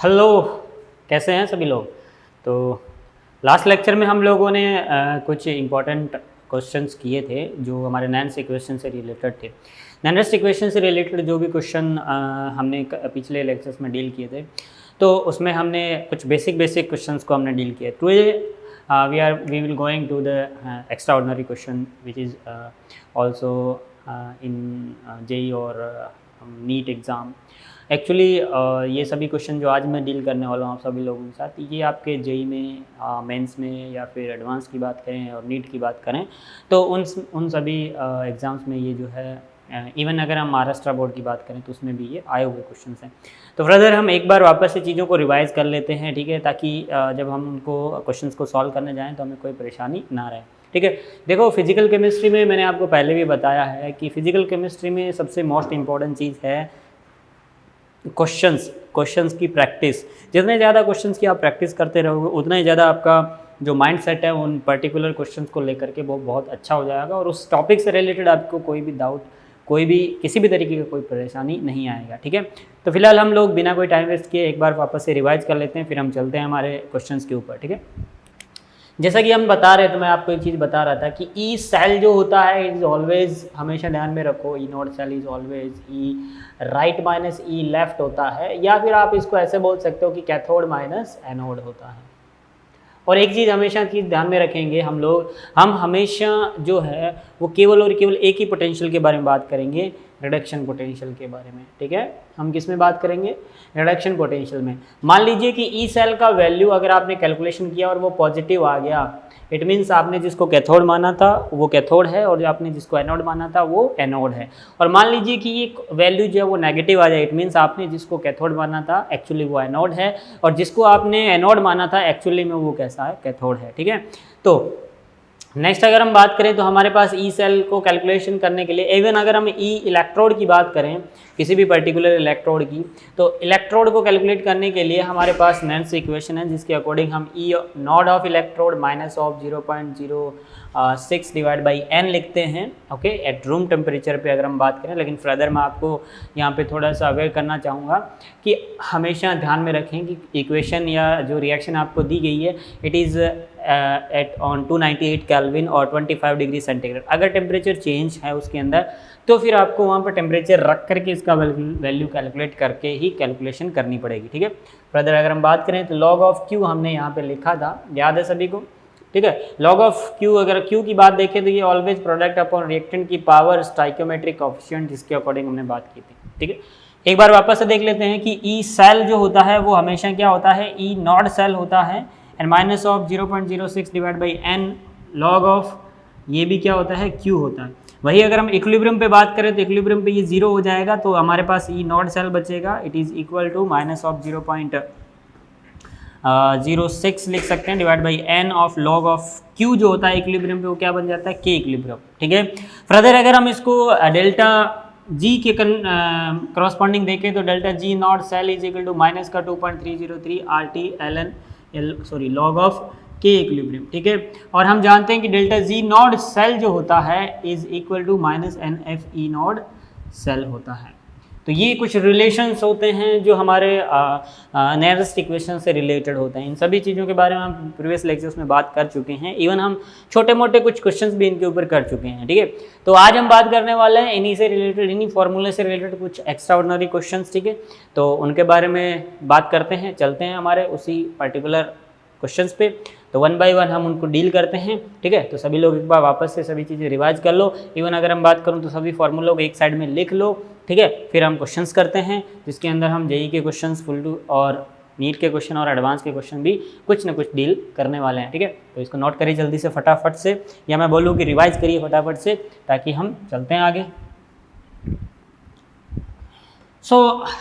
Hello, कैसे हैं सभी लोग। तो लास्ट लेक्चर में हम लोगों ने कुछ इम्पोर्टेंट क्वेश्चंस किए थे जो हमारे नैन्स इक्वेशन से रिलेटेड थे। नैन्स इक्वेशन से रिलेटेड जो भी क्वेश्चन हमने पिछले लेक्चर्स में डील किए थे, तो उसमें हमने कुछ बेसिक क्वेश्चंस को हमने डील किया। Today we will going to the extraordinary question which is also in JEE और नीट एग्ज़ाम। एक्चुअली ये सभी क्वेश्चन जो आज मैं डील करने वाला हूँ आप सभी लोगों के साथ, ये आपके जेई में, मेंस में या फिर एडवांस की बात करें और नीट की बात करें तो उन सभी एग्ज़ाम्स में ये जो है, इवन अगर हम महाराष्ट्र बोर्ड की बात करें तो उसमें भी ये आए हुए क्वेश्चन हैं। तो ब्रदर हम एक बार वापस से चीज़ों को रिवाइज़ कर लेते हैं, ठीक है, ताकि जब हम उनको क्वेश्चन को सॉल्व करने जाएँ तो हमें कोई परेशानी ना रहे। ठीक है, देखो फिजिकल केमिस्ट्री में मैंने आपको पहले भी बताया है कि फिजिकल केमिस्ट्री में सबसे मोस्ट इम्पॉर्टेंट चीज़ है क्वेश्चंस की प्रैक्टिस। जितने ज़्यादा क्वेश्चंस की आप प्रैक्टिस करते रहोगे उतना ही ज़्यादा आपका जो माइंड सेट है उन पर्टिकुलर क्वेश्चंस को लेकर के वो बहुत अच्छा हो जाएगा और उस टॉपिक से रिलेटेड आपको कोई भी डाउट, कोई भी किसी भी तरीके का कोई परेशानी नहीं आएगा। ठीक है, तो फिलहाल हम लोग बिना कोई टाइम वेस्ट किए एक बार वापस से रिवाइज कर लेते हैं, फिर हम चलते हैं हमारे क्वेश्चंस के ऊपर। ठीक है, जैसा कि हम बता रहे थे, मैं आपको एक चीज़ बता रहा था कि ई सेल जो होता है इज ऑलवेज, हमेशा ध्यान में रखो, E naught cell is always E right minus E left होता है, या फिर आप इसको ऐसे बोल सकते हो कि कैथोड माइनस एनोड होता है। और एक चीज़ हमेशा की ध्यान में रखेंगे हम हमेशा जो है वो केवल और केवल एक ही पोटेंशियल के बारे में बात करेंगे, रिडक्शन पोटेंशियल के बारे में। ठीक है, हम किस में बात करेंगे? रिडक्शन पोटेंशियल में। मान लीजिए कि ई सेल का वैल्यू अगर आपने कैलकुलेशन किया और वो पॉजिटिव आ गया, इट मीन्स आपने जिसको कैथोड माना था वो कैथोड है और जो आपने जिसको एनोड माना था वो एनोड है। और मान लीजिए कि ये वैल्यू जो है वो नेगेटिव आ जाए, इट मीन्स आपने जिसको कैथोड माना था एक्चुअली वो एनोड है और जिसको आपने एनोड माना था एक्चुअली में वो कैसा है? कैथोड है। ठीक है, तो नेक्स्ट अगर हम बात करें तो हमारे पास ई सेल को कैलकुलेशन करने के लिए, इवन अगर हम ई इलेक्ट्रोड की बात करें, किसी भी पर्टिकुलर इलेक्ट्रोड की, तो इलेक्ट्रोड को कैलकुलेट करने के लिए हमारे पास नैन्स इक्वेशन है जिसके अकॉर्डिंग हम E naught of electrode minus of 0.06 divide by n लिखते हैं। ओके, एट रूम टेम्परेचर पे अगर हम बात करें। लेकिन फर्दर मैं आपको यहाँ पे थोड़ा सा अवेयर करना चाहूँगा कि हमेशा ध्यान में रखें कि इक्वेशन या जो रिएक्शन आपको दी गई है it is at on 298 kelvin और 25 डिग्री सेंटीग्रेड। अगर टेम्परेचर चेंज है उसके अंदर तो फिर आपको वहाँ पर टेम्परेचर रख करके इसका वैल्यू कैलकुलेट करके ही कैलकुलेशन करनी पड़ेगी। ठीक है, फर्दर अगर हम बात करें तो लॉग ऑफ क्यू हमने यहाँ पे लिखा था, याद है सभी को? ठीक है, लॉग ऑफ क्यू, अगर क्यू की बात देखें तो ये ऑलवेज प्रोडक्ट अपॉन रिएक्टेंट की पावर स्टाइकोमेट्रिक कोएफिशिएंट, जिसके अकॉर्डिंग हमने बात की थी। ठीक है, एक बार वापस से देख लेते हैं कि ई सेल जो होता है वो हमेशा क्या होता है? ई नॉट सेल होता है and minus of 0.06 divide by n log of ये भी क्या होता है? क्यू होता है। वही अगर हम इक्विलिब्रियम पे बात करें तो इक्विलिब्रियम पे ये 0 हो जाएगा तो हमारे पास ई नॉट सेल बचेगा, it is equal to minus of 0.06 लिख सकते हैं divide by n of log of Q जो होता है इक्विलिब्रियम पे वो क्या बन जाता है? के इक्विलिब्रियम। ठीक है, फर्दर अगर हम इसको डेल्टा जी के करस्पॉन्डिंग देखें तो delta G naught cell is equal to minus का 2.303 R T log of K equilibrium. ठीक है, और हम जानते हैं कि डेल्टा जी नॉट सेल जो होता है is equal to minus n F E naught cell होता है। तो ये कुछ रिलेशंस होते हैं जो हमारे नियरेस्ट इक्वेशन से रिलेटेड होते हैं। इन सभी चीज़ों के बारे में हम प्रीवियस लेक्चर्स में बात कर चुके हैं, इवन हम छोटे मोटे कुछ क्वेश्चंस भी इनके ऊपर कर चुके हैं। ठीक है, तो आज हम बात करने वाले हैं इन्हीं से रिलेटेड, इन्हीं फॉर्मूले से रिलेटेड कुछ एक्स्ट्रा ऑर्डिनरी क्वेश्चंस। ठीक है, तो उनके बारे में बात करते हैं, चलते हैं हमारे उसी पर्टिकुलर क्वेश्चंस पे, तो वन बाय वन हम उनको डील करते हैं। ठीक है, तो सभी लोग एक बार वापस से सभी चीज़ें रिवाइज कर लो, इवन अगर हम बात करूं तो सभी फॉर्मूलों को एक साइड में लिख लो। ठीक है, फिर हम क्वेश्चंस करते हैं जिसके अंदर हम जेई के क्वेश्चंस, फुल टू और नीट के क्वेश्चन और एडवांस के क्वेश्चन भी कुछ ना कुछ डील करने वाले हैं। ठीक है, तो इसको नोट करिए जल्दी से फटाफट से, या मैं बोलूँ कि रिवाइज करिए फटाफट से ताकि हम चलते हैं आगे।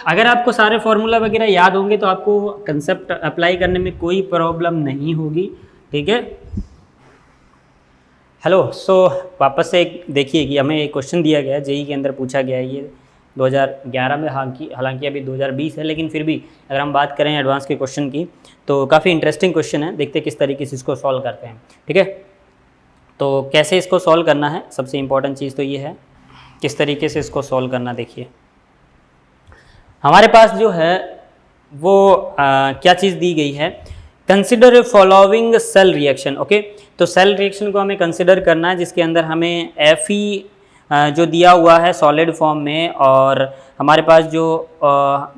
अगर आपको सारे फार्मूला वगैरह याद होंगे तो आपको कंसेप्ट अप्लाई करने में कोई प्रॉब्लम नहीं होगी। ठीक है, हेलो, वापस से एक देखिए कि हमें एक क्वेश्चन दिया गया है, जेई के अंदर पूछा गया है, ये 2011 में, हालांकि अभी 2020 है, लेकिन फिर भी अगर हम बात करें एडवांस के क्वेश्चन की तो काफ़ी इंटरेस्टिंग क्वेश्चन है। देखते हैं किस तरीके से इसको सॉल्व करते हैं। ठीक है, तो कैसे इसको सॉल्व करना है, सबसे इम्पॉर्टेंट चीज़ तो ये है किस तरीके से इसको सॉल्व करना। देखिए हमारे पास जो है वो क्या चीज़ दी गई है, consider following cell reaction. Okay, तो सेल रिएक्शन को हमें कंसिडर करना है जिसके अंदर हमें Fe जो दिया हुआ है सॉलिड फॉर्म में, और हमारे पास जो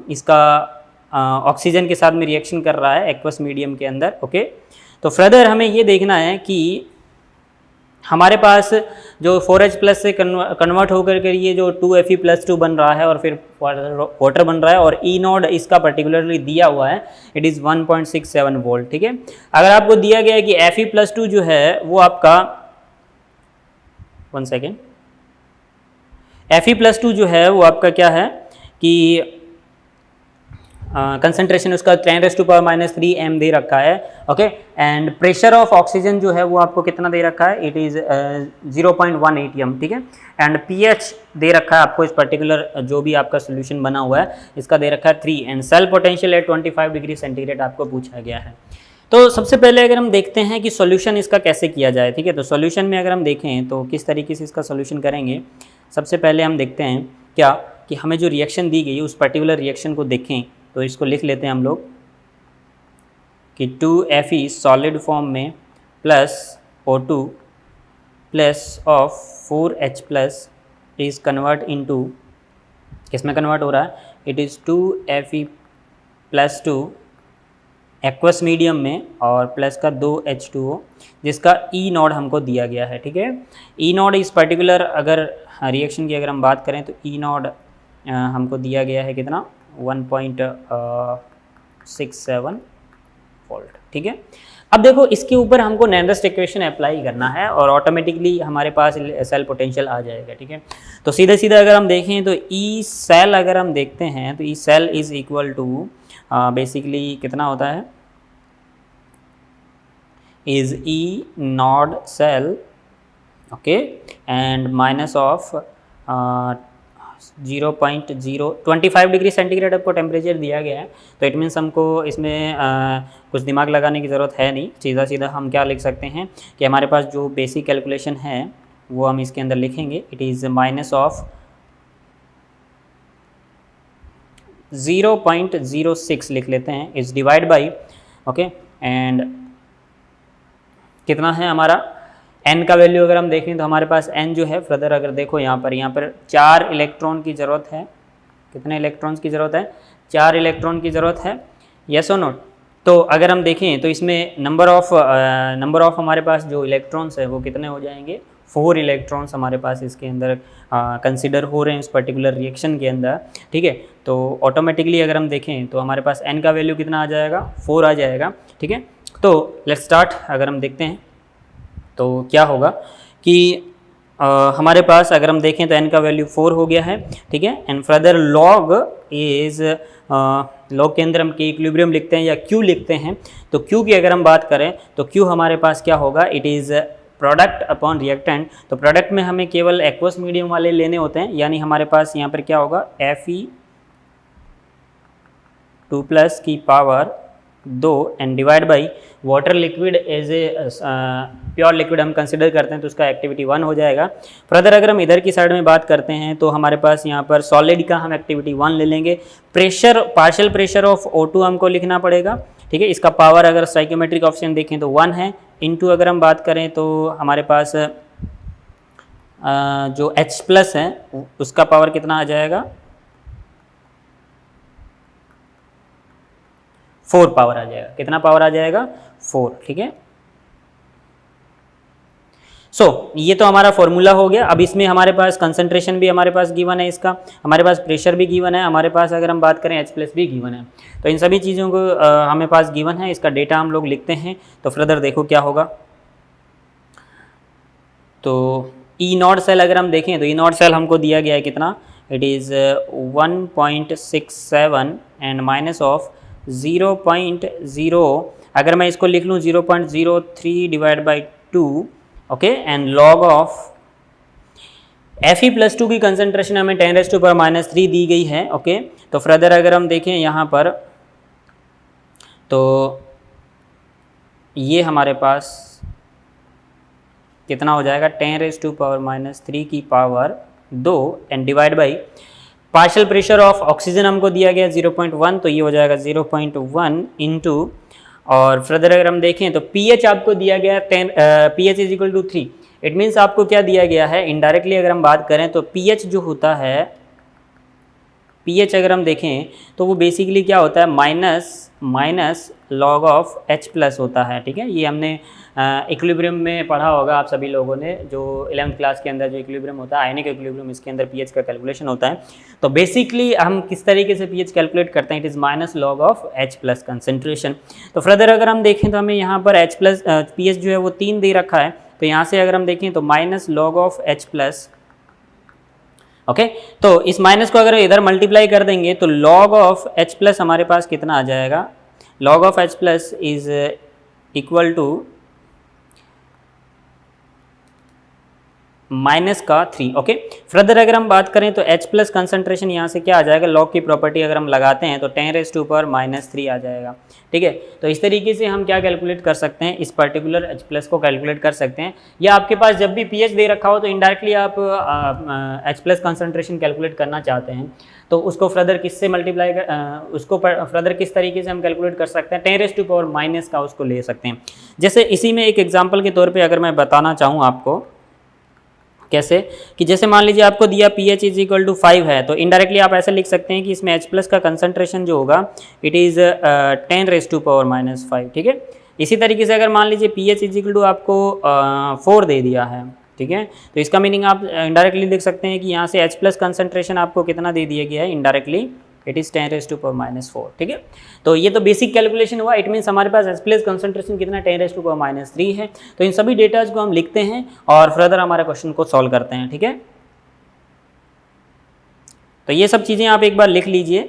इसका ऑक्सीजन के साथ में रिएक्शन कर रहा है एक्वस मीडियम के अंदर। ओके, तो फर्दर हमें ये देखना है कि हमारे पास जो 4H प्लस से कन्वर्ट होकर के ये जो 2Fe+2 बन रहा है और फिर वाटर बन रहा है, और ई नॉड इसका पर्टिकुलरली दिया हुआ है, इट इज़ 1.67 वोल्ट। ठीक है, अगर आपको दिया गया है कि Fe+2 जो है वो आपका 1 सेकेंड, Fe+2 जो है वो आपका क्या है कि कंसंट्रेशन उसका 10⁻³ m दे रखा है। Okay, and pressure of oxygen जो है वो आपको कितना दे रखा है, इट इज़ 0.18 m। ठीक है, एंड pH दे रखा है आपको इस पर्टिकुलर जो भी आपका सोल्यूशन बना हुआ है इसका दे रखा है 3, and cell potential at 25 degree centigrade आपको पूछा गया है। तो सबसे पहले अगर हम देखते हैं कि सॉल्यूशन इसका कैसे किया जाए। ठीक है, तो सॉल्यूशन में अगर हम देखें तो किस तरीके से इसका सॉल्यूशन करेंगे, सबसे पहले हम देखते हैं क्या कि हमें जो रिएक्शन दी गई है उस पर्टिकुलर रिएक्शन को देखें, तो इसको लिख लेते हैं हम लोग कि 2Fe सॉलिड फॉर्म में plus O2 plus of 4H plus is convert into, किस में कन्वर्ट हो रहा है, it is 2Fe+2 aqueous medium में और प्लस का 2H2O जिसका ई नॉड हमको दिया गया है। ठीक है, ई नॉड इस पर्टिकुलर अगर रिएक्शन की अगर हम बात करें तो ई नॉड हमको दिया गया है कितना, 1.67 वोल्ट। ठीक है, अब देखो इसके ऊपर हमको नेरेस्ट इक्वेशन अप्लाई करना है और ऑटोमेटिकली हमारे पास सेल पोटेंशियल आ जाएगा। ठीक है, तो सीधे सीधे अगर हम देखें तो ई सेल अगर हम देखते हैं तो E cell is equal to basically कितना होता है, is E naught cell. Okay, and minus of 0.025 degree centigrade आपको टेम्परेचर दिया गया है, तो इट मीन्स हमको इसमें कुछ दिमाग लगाने की ज़रूरत है नहीं, सीधा सीधा हम क्या लिख सकते हैं कि हमारे पास जो बेसिक कैलकुलेशन है वो हम इसके अंदर लिखेंगे, इट इज़ माइनस ऑफ 0.06 लिख लेते हैं, is divide by, okay, and कितना है हमारा n का वैल्यू अगर हम देखें तो हमारे पास n जो है फर्दर अगर देखो यहाँ पर 4 इलेक्ट्रॉन की ज़रूरत है। कितने इलेक्ट्रॉन्स की ज़रूरत है, 4 इलेक्ट्रॉन की ज़रूरत है, यस और नोट। तो अगर हम देखें तो इसमें नंबर ऑफ हमारे पास जो इलेक्ट्रॉन्स है वो कितने हो जाएंगे, 4 इलेक्ट्रॉन्स हमारे पास इसके अंदर कंसिडर हो रहे हैं इस पर्टिकुलर रिएक्शन के अंदर। ठीक है, तो ऑटोमेटिकली अगर हम देखें तो हमारे पास n का वैल्यू कितना आ जाएगा, 4 आ जाएगा। ठीक है, तो लेट्स स्टार्ट। अगर हम देखते हैं तो क्या होगा कि हमारे पास अगर हम देखें तो n का वैल्यू 4 हो गया है। ठीक है, and further log is log के अंदर हम के इक्विलिब्रियम लिखते हैं या Q लिखते हैं, तो Q की अगर हम बात करें तो Q हमारे पास क्या होगा, it is product upon reactant. तो प्रोडक्ट में हमें केवल एक्वस मीडियम वाले लेने होते हैं, यानी हमारे पास यहाँ पर क्या होगा, Fe2+ की power 2 and divide by water liquid as a pure liquid हम कंसिडर करते हैं तो उसका एक्टिविटी 1 हो जाएगा। फर्दर अगर हम इधर की साइड में बात करते हैं तो हमारे पास यहाँ पर सॉलिड का हम एक्टिविटी 1 ले लेंगे। Pressure, partial pressure of O2 हमको लिखना पड़ेगा। ठीक है, इसका पावर अगर स्टोइकियोमेट्रिक ऑप्शन देखें तो 1 है, इनटू अगर हम बात करें तो हमारे पास जो H+ है उसका पावर कितना आ जाएगा, 4 पावर आ जाएगा। कितना पावर आ जाएगा, 4। ठीक है, सो ये तो हमारा फॉर्मूला हो गया। अब इसमें हमारे पास कंसंट्रेशन भी हमारे पास गिवन है, इसका हमारे पास प्रेशर भी गिवन है, हमारे पास अगर हम बात करें H+ भी गिवन है। तो इन सभी चीज़ों को हमें पास गिवन है, इसका डेटा हम लोग लिखते हैं। तो फर्दर देखो क्या होगा, तो ई नॉड सेल अगर हम देखें तो ई नॉड सेल हमको दिया गया है कितना, it is 1.67 and minus of 0.0, अगर मैं इसको लिख लूँ 0.03 divide by 2, okay, and log of Fe+2 की कंसंट्रेशन हमें 10⁻³ दी गई है। ओके, तो फर्दर अगर हम देखें यहाँ पर तो ये हमारे पास कितना हो जाएगा, 10⁻³ की power 2 and divide by partial pressure of oxygen हमको दिया गया 0.1, तो ये हो जाएगा 0.1 इंटू, और फर्दर अगर हम देखें तो pH आपको दिया गया 10, pH is equal to 3। It means आपको क्या दिया गया है, इनडायरेक्टली अगर हम बात करें तो pH जो होता है, pH अगर हम देखें तो वो बेसिकली क्या होता है, minus log of H plus होता है। ठीक है, ये हमने इक्विलिब्रियम में पढ़ा होगा आप सभी लोगों ने, जो 11th क्लास के अंदर जो इक्विलिब्रियम होता है, आयनिक इक्विलिब्रियम, इसके अंदर pH का कैलकुलेशन होता है। तो बेसिकली हम किस तरीके से pH कैलकुलेट करते हैं, it is minus log of H plus concentration. तो फर्दर अगर हम देखें तो हमें यहाँ पर H प्लस pH जो है वो 3 दे रखा है, तो यहाँ से अगर हम देखें तो minus log of H plus, okay, तो इस माइनस को अगर इधर मल्टीप्लाई कर देंगे तो लॉग ऑफ H प्लस हमारे पास कितना आ जाएगा, log of H plus is equal to minus का 3। ओके, फर्दर अगर हम बात करें तो H प्लस कंसनट्रेशन यहाँ से क्या आ जाएगा, लॉग की प्रॉपर्टी अगर हम लगाते हैं तो 10⁻³ आ जाएगा। ठीक है, तो इस तरीके से हम क्या कैलकुलेट कर सकते हैं, इस पर्टिकुलर H प्लस को कैलकुलेट कर सकते हैं। या आपके पास जब भी pH दे रखा हो तो इनडायरेक्टली आप H प्लस कंसनट्रेशन कैलकुलेट करना चाहते हैं तो उसको फर्दर किससे मल्टीप्लाई उसको फर्दर किस तरीके से हम कैलकुलेट कर सकते हैं, 10⁻⁻ का उसको ले सकते हैं। जैसे इसी में एक एग्जाम्पल के तौर पर अगर मैं बताना चाहूँ आपको, कैसे कि जैसे मान लीजिए आपको दिया pH इज इक्वल टू 5 है, तो इनडायरेक्टली आप ऐसे लिख सकते हैं कि इसमें H प्लस का कंसंट्रेशन जो होगा इट इज़ 10⁻⁻5। ठीक है, इसी तरीके से अगर मान लीजिए pH इज इक्वल टू आपको 4 दे दिया है, ठीक है, तो इसका मीनिंग आप इनडायरेक्टली लिख सकते हैं कि यहाँ से H प्लस कंसंट्रेशन आपको कितना दे दिया गया है, इनडायरेक्टली इट इज़ 10⁻⁻4। ठीक है, तो ये तो बेसिक कैलकुलेशन हुआ। इट मीन्स हमारे पास H प्लस कंसंट्रेशन कितना 10⁻³ है। तो इन सभी डेटाज को हम लिखते हैं और फर्दर हमारे क्वेश्चन को सॉल्व करते हैं। ठीक है, तो ये सब चीज़ें आप एक बार लिख लीजिए।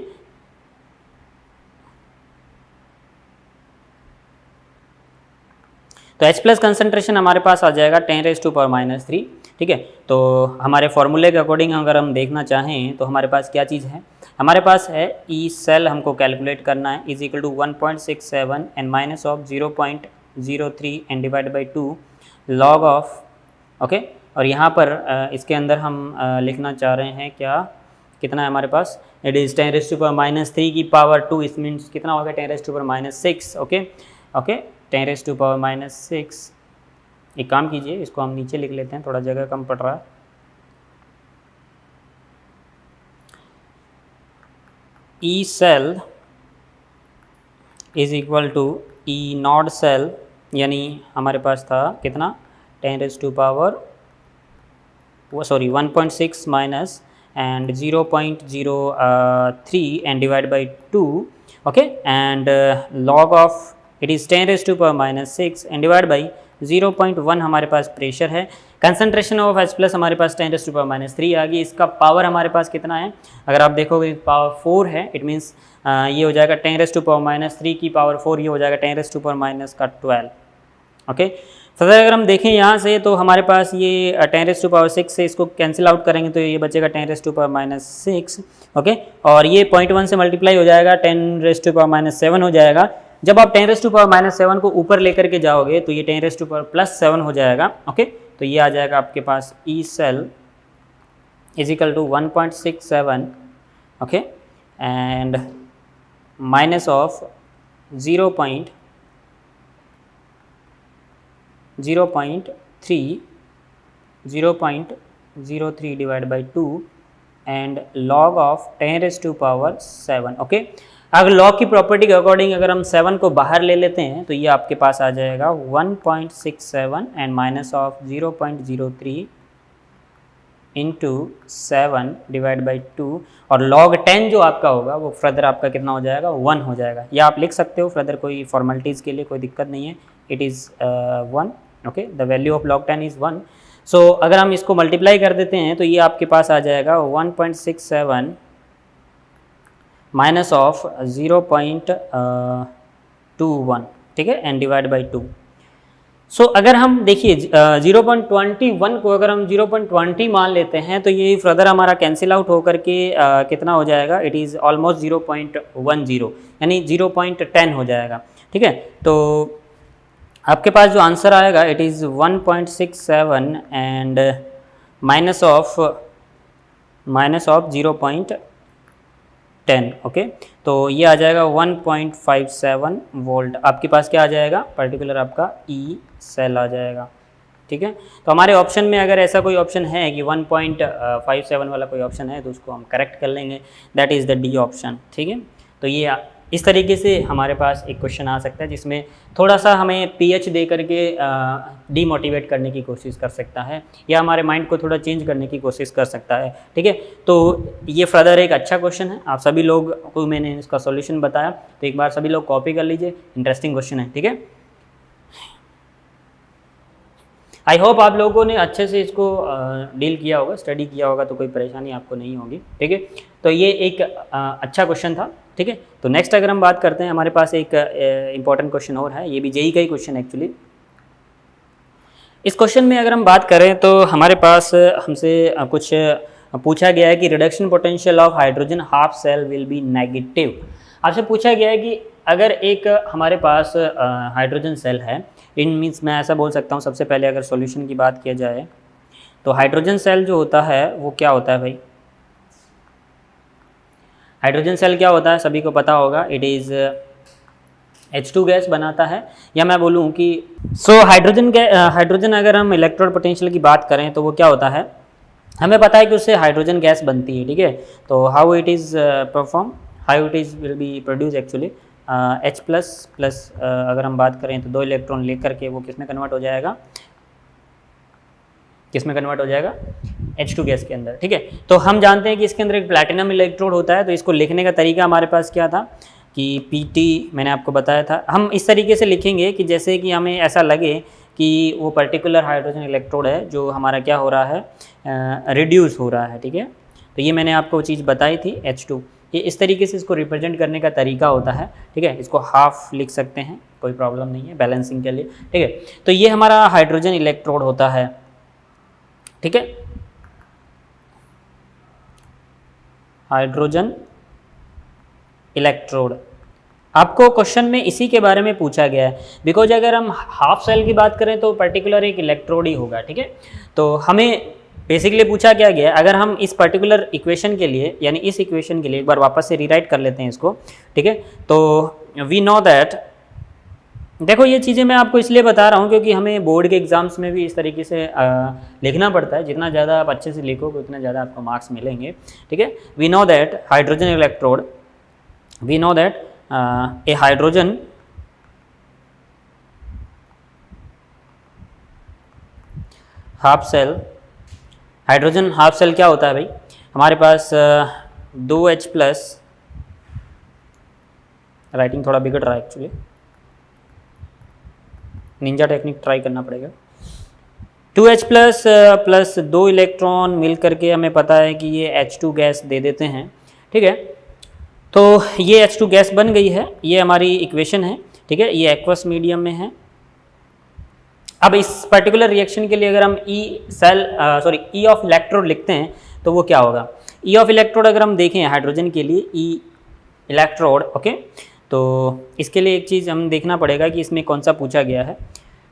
तो H प्लस कंसंट्रेशन हमारे पास आ जाएगा 10⁻⁻3। ठीक है, तो हमारे फॉर्मूले के अकॉर्डिंग अगर हम देखना चाहें तो हमारे पास क्या चीज़ है, हमारे पास है ई सेल हमको कैलकुलेट करना है, is equal to 1.67 and minus of 0.03 and divide by 2 log of, okay, और यहाँ पर इसके अंदर हम लिखना चाह रहे हैं क्या, कितना है हमारे पास, इट इज़ 10⁻³ की पावर 2, इस मीन्स कितना होगा 10⁻⁻6। Okay okay, 10⁻⁻6। एक काम कीजिए, इसको हम नीचे लिख लेते हैं, थोड़ा जगह कम पड़ रहा है। E cell is equal to E naught cell, यानी हमारे पास था कितना 1.6 minus and 0.03 and divide by 2, okay, and log of it is 10⁻⁻6 and divide by 0.1 हमारे पास प्रेशर है। कंसंट्रेशन ऑफ H प्लस हमारे पास 10⁻³ आ गई। इसका पावर हमारे पास कितना है, अगर आप देखोगे पावर 4 है, इट मीन्स ये हो जाएगा 10⁻³ की पावर 4, ये हो जाएगा 10⁻⁻12। ओके, फर्दर अगर हम देखें यहाँ से तो हमारे पास ये 10⁻6 से इसको कैंसिल आउट करेंगे तो ये बचेगा 10⁻6, ओके, और ये 0.1 से मल्टीप्लाई हो जाएगा 10⁻7 हो जाएगा। जब आप 10⁻7 को ऊपर लेकर के जाओगे तो ये 10⁻+7 हो जाएगा। ओके, तो ये आ जाएगा आपके पास E cell is equal to 1.67, okay, and minus of 0.03 divide by 2 and log of 10⁻7। Okay, अगर लॉग की प्रॉपर्टी के अकॉर्डिंग अगर हम 7 को बाहर ले लेते हैं तो ये आपके पास आ जाएगा 1.67 and minus of 0.03 into 7 divide by 2, और लॉग 10 जो आपका होगा वो फर्दर आपका कितना हो जाएगा 1 हो जाएगा। या आप लिख सकते हो फर्दर, कोई फॉर्मेलिटीज़ के लिए कोई दिक्कत नहीं है, it is 1। Okay, the value of log 10 is 1। सो अगर हम इसको मल्टीप्लाई कर देते हैं तो ये आपके पास आ जाएगा 1.67 माइनस ऑफ 0.21, ठीक है, एंड डिवाइड बाई 2। सो अगर हम देखिए 0.21 को अगर हम 0.20 मान लेते हैं तो ये फर्दर हमारा कैंसिल आउट होकर के कितना हो जाएगा, इट इज़ ऑलमोस्ट 0.10 यानी 0.10 हो जाएगा। ठीक है, तो आपके पास जो आंसर आएगा it is 1.67 and minus of 10, okay. तो ये आ जाएगा 1.57 वोल्ट, आपके पास क्या आ जाएगा, पर्टिकुलर आपका ई सेल आ जाएगा, ठीक है। तो हमारे ऑप्शन में अगर ऐसा कोई ऑप्शन है कि 1.57 वाला कोई ऑप्शन है तो उसको हम करेक्ट कर लेंगे, that is the D option, ठीक है। तो ये इस तरीके से हमारे पास एक क्वेश्चन आ सकता है जिसमें थोड़ा सा हमें पीएच दे करके डीमोटिवेट करने की कोशिश कर सकता है या हमारे माइंड को थोड़ा चेंज करने की कोशिश कर सकता है, ठीक है। तो ये फर्दर एक अच्छा क्वेश्चन है, आप सभी लोग को मैंने इसका सॉल्यूशन बताया, तो एक बार सभी लोग कॉपी कर लीजिए, इंटरेस्टिंग क्वेश्चन है, ठीक है। आई होप आप लोगों ने अच्छे से इसको डील किया होगा, स्टडी किया होगा, तो कोई परेशानी आपको नहीं होगी, ठीक है। तो ये एक अच्छा क्वेश्चन था, ठीक है। तो नेक्स्ट अगर हम बात करते हैं, हमारे पास एक इंपॉर्टेंट क्वेश्चन और है, ये भी जेईई का ही क्वेश्चन है एक्चुअली। इस क्वेश्चन में अगर हम बात करें तो हमारे पास हमसे कुछ पूछा गया है कि reduction potential of hydrogen half cell will be negative. आपसे पूछा गया है कि अगर एक हमारे पास हाइड्रोजन सेल है, इन मीन्स मैं ऐसा बोल सकता हूँ, सबसे पहले अगर सॉल्यूशन की बात किया जाए तो हाइड्रोजन सेल जो होता है वो क्या होता है भाई, हाइड्रोजन सेल क्या होता है सभी को पता होगा, इट इज़ H2 गैस बनाता है, या मैं बोलूँ कि हाइड्रोजन अगर हम इलेक्ट्रोड पोटेंशियल की बात करें तो वो क्या होता है, हमें पता है कि उससे हाइड्रोजन गैस बनती है, ठीक है। तो how it is perform, how it is will be produce actually, H plus अगर हम बात करें तो 2 इलेक्ट्रॉन लेकर के वो किस में कन्वर्ट हो जाएगा, किस में कन्वर्ट हो जाएगा, H2 गैस के अंदर, ठीक है। तो हम जानते हैं कि इसके अंदर एक प्लैटिनम इलेक्ट्रोड होता है, तो इसको लिखने का तरीका हमारे पास क्या था कि PT मैंने आपको बताया था, हम इस तरीके से लिखेंगे कि जैसे कि हमें ऐसा लगे कि वो पर्टिकुलर हाइड्रोजन इलेक्ट्रोड है जो हमारा क्या हो रहा है, रिड्यूस हो रहा है, ठीक है। तो ये मैंने आपको चीज़ बताई थी H2, ये इस तरीके से इसको रिप्रेजेंट करने का तरीका होता है, ठीक है। इसको हाफ लिख सकते हैं, कोई प्रॉब्लम नहीं है बैलेंसिंग के लिए, ठीक है। तो ये हमारा हाइड्रोजन इलेक्ट्रोड होता है, ठीक है, हाइड्रोजन इलेक्ट्रोड। आपको क्वेश्चन में इसी के बारे में पूछा गया है, बिकॉज अगर हम हाफ सेल की बात करें तो पर्टिकुलर एक इलेक्ट्रोड ही होगा, ठीक है। तो हमें बेसिकली पूछा क्या गया, अगर हम इस पर्टिकुलर इक्वेशन के लिए, यानी इस इक्वेशन के लिए एक बार वापस से रीराइट कर लेते हैं इसको, ठीक है। तो वी नो दैट, देखो ये चीज़ें मैं आपको इसलिए बता रहा हूँ क्योंकि हमें बोर्ड के एग्जाम्स में भी इस तरीके से लिखना पड़ता है, जितना ज़्यादा आप अच्छे से लिखोगे उतना ज़्यादा आपको मार्क्स मिलेंगे, ठीक है। We know that hydrogen electrode, we know that a hydrogen half cell, hydrogen half cell क्या होता है भाई, हमारे पास 2H प्लस, राइटिंग थोड़ा बिगड़ रहा है एक्चुअली, निंजा टेक्निक ट्राई करना पड़ेगा। 2H प्लस प्लस 2 इलेक्ट्रॉन मिल करके हमें पता है कि ये H2 गैस दे देते हैं, ठीक है। तो ये H2 गैस बन गई है, ये हमारी इक्वेशन है, ठीक है। ये एक्वस मीडियम में है। अब इस पर्टिकुलर रिएक्शन के लिए अगर हम ई ऑफ इलेक्ट्रोड लिखते हैं तो वो क्या होगा, ई ऑफ इलेक्ट्रोड अगर हम देखें हाइड्रोजन के लिए ई इलेक्ट्रोड, ओके। तो इसके लिए एक चीज़ हम देखना पड़ेगा कि इसमें कौन सा पूछा गया है,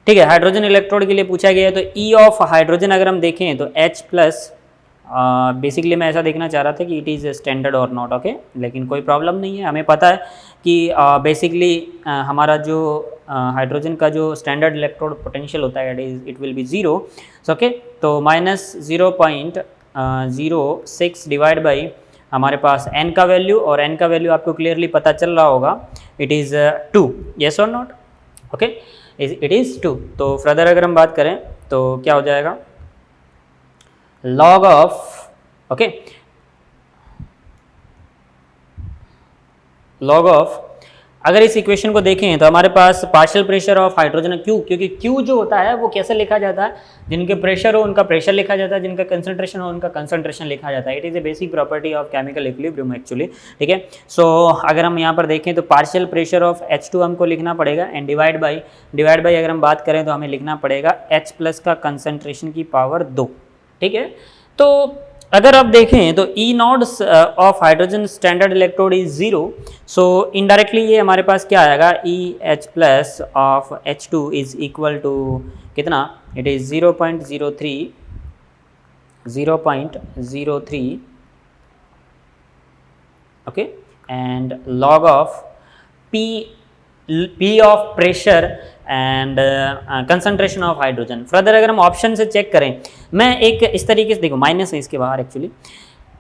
ठीक है। हाइड्रोजन इलेक्ट्रोड के लिए पूछा गया है, तो ई ऑफ हाइड्रोजन अगर हम देखें तो H प्लस, बेसिकली मैं ऐसा देखना चाह रहा था कि इट इज़ स्टैंडर्ड और नॉट, ओके, लेकिन कोई प्रॉब्लम नहीं है, हमें पता है कि बेसिकली हमारा जो हाइड्रोजन का जो स्टैंडर्ड इलेक्ट्रोड पोटेंशियल होता है इट विल बी 0, ओके। तो माइनस 0.06 डिवाइड बाई हमारे पास n का वैल्यू, और n का वैल्यू आपको क्लियरली पता चल रहा होगा, इट इज़ 2, येस और नॉट, ओके, इट इज़ 2। तो फर्दर अगर हम बात करें तो क्या हो जाएगा, log of, okay, log of, अगर इस इक्वेशन को देखें तो हमारे पास partial pressure of hydrogen Q, क्योंकि Q जो होता है वो कैसे लिखा जाता है, जिनके प्रेशर हो उनका प्रेशर लिखा जाता है, जिनका कंसंट्रेशन हो उनका कंसंट्रेशन लिखा जाता है। It is a basic property of chemical equilibrium actually, ठीक है। सो अगर हम यहाँ पर देखें तो पार्शियल प्रेशर ऑफ H2 हमको लिखना पड़ेगा, एंड डिवाइड बाई अगर हम बात करें तो हमें लिखना पड़ेगा H प्लस का कंसंट्रेशन की पावर 2, ठीक है। तो अगर आप देखें तो E naught of hydrogen standard electrode is 0, so indirectly ये हमारे पास क्या आएगा, E H plus of H2 is equal to कितना, it is 0.03 okay, and log of P of pressure and concentration of hydrogen. Further अगर हम option से check करें, मैं एक इस तरीके से देखो, माइनस है इसके बाहर एक्चुअली,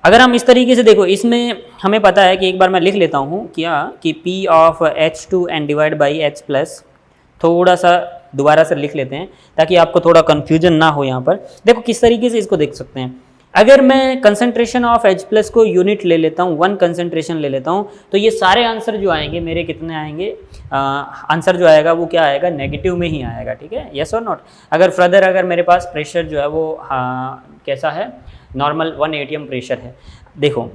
अगर हम इस तरीके से देखो, इसमें हमें पता है कि एक बार मैं लिख लेता हूँ क्या कि P of H2 and divide by H plus, थोड़ा सा दोबारा से लिख लेते हैं ताकि आपको थोड़ा कन्फ्यूजन ना हो। यहाँ पर देखो किस तरीके से इसको देख सकते हैं, अगर मैं कंसंट्रेशन ऑफ H प्लस को यूनिट ले लेता हूँ, 1 कंसंट्रेशन ले लेता हूँ, तो ये सारे आंसर जो आएंगे मेरे कितने आएंगे, आंसर जो आएगा वो क्या आएगा, नेगेटिव में ही आएगा, ठीक है, यस और नॉट। अगर फर्दर अगर मेरे पास प्रेशर जो है वो कैसा है, नॉर्मल 1 atm प्रेशर है। देखो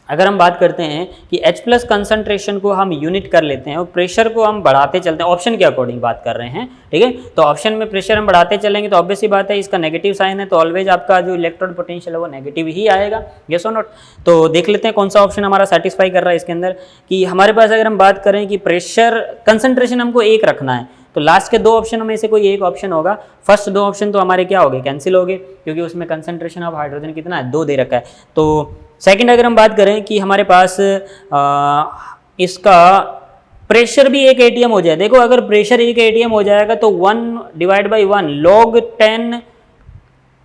अगर हम बात करते हैं कि H प्लस कंसनट्रेशन को हम यूनिट कर लेते हैं और प्रेशर को हम बढ़ाते चलते हैं, ऑप्शन के अकॉर्डिंग बात कर रहे हैं, ठीक है, तो ऑप्शन में प्रेशर हम बढ़ाते चलेंगे तो ऑब्वियस सी बात है इसका नेगेटिव साइन है, तो ऑलवेज आपका जो इलेक्ट्रॉन पोटेंशियल है वो नेगेटिव ही आएगा, यस और नॉट। तो देख लेते हैं कौन सा ऑप्शन हमारा सेटिस्फाई कर रहा है इसके अंदर, कि हमारे पास अगर हम बात करें कि प्रेशर कंसनट्रेशन हमको 1 रखना है, तो लास्ट के 2 ऑप्शन में से कोई एक ऑप्शन होगा, फर्स्ट 2 ऑप्शन तो हमारे क्या हो गए, कैंसिल हो गए, क्योंकि उसमें कंसंट्रेशन ऑफ हाइड्रोजन कितना है, 2 दे रखा है। तो सेकंड अगर हम बात करें कि हमारे पास इसका प्रेशर भी 1 atm हो जाए, देखो अगर प्रेशर 1 atm हो जाएगा तो 1 डिवाइड बाई 1 log 10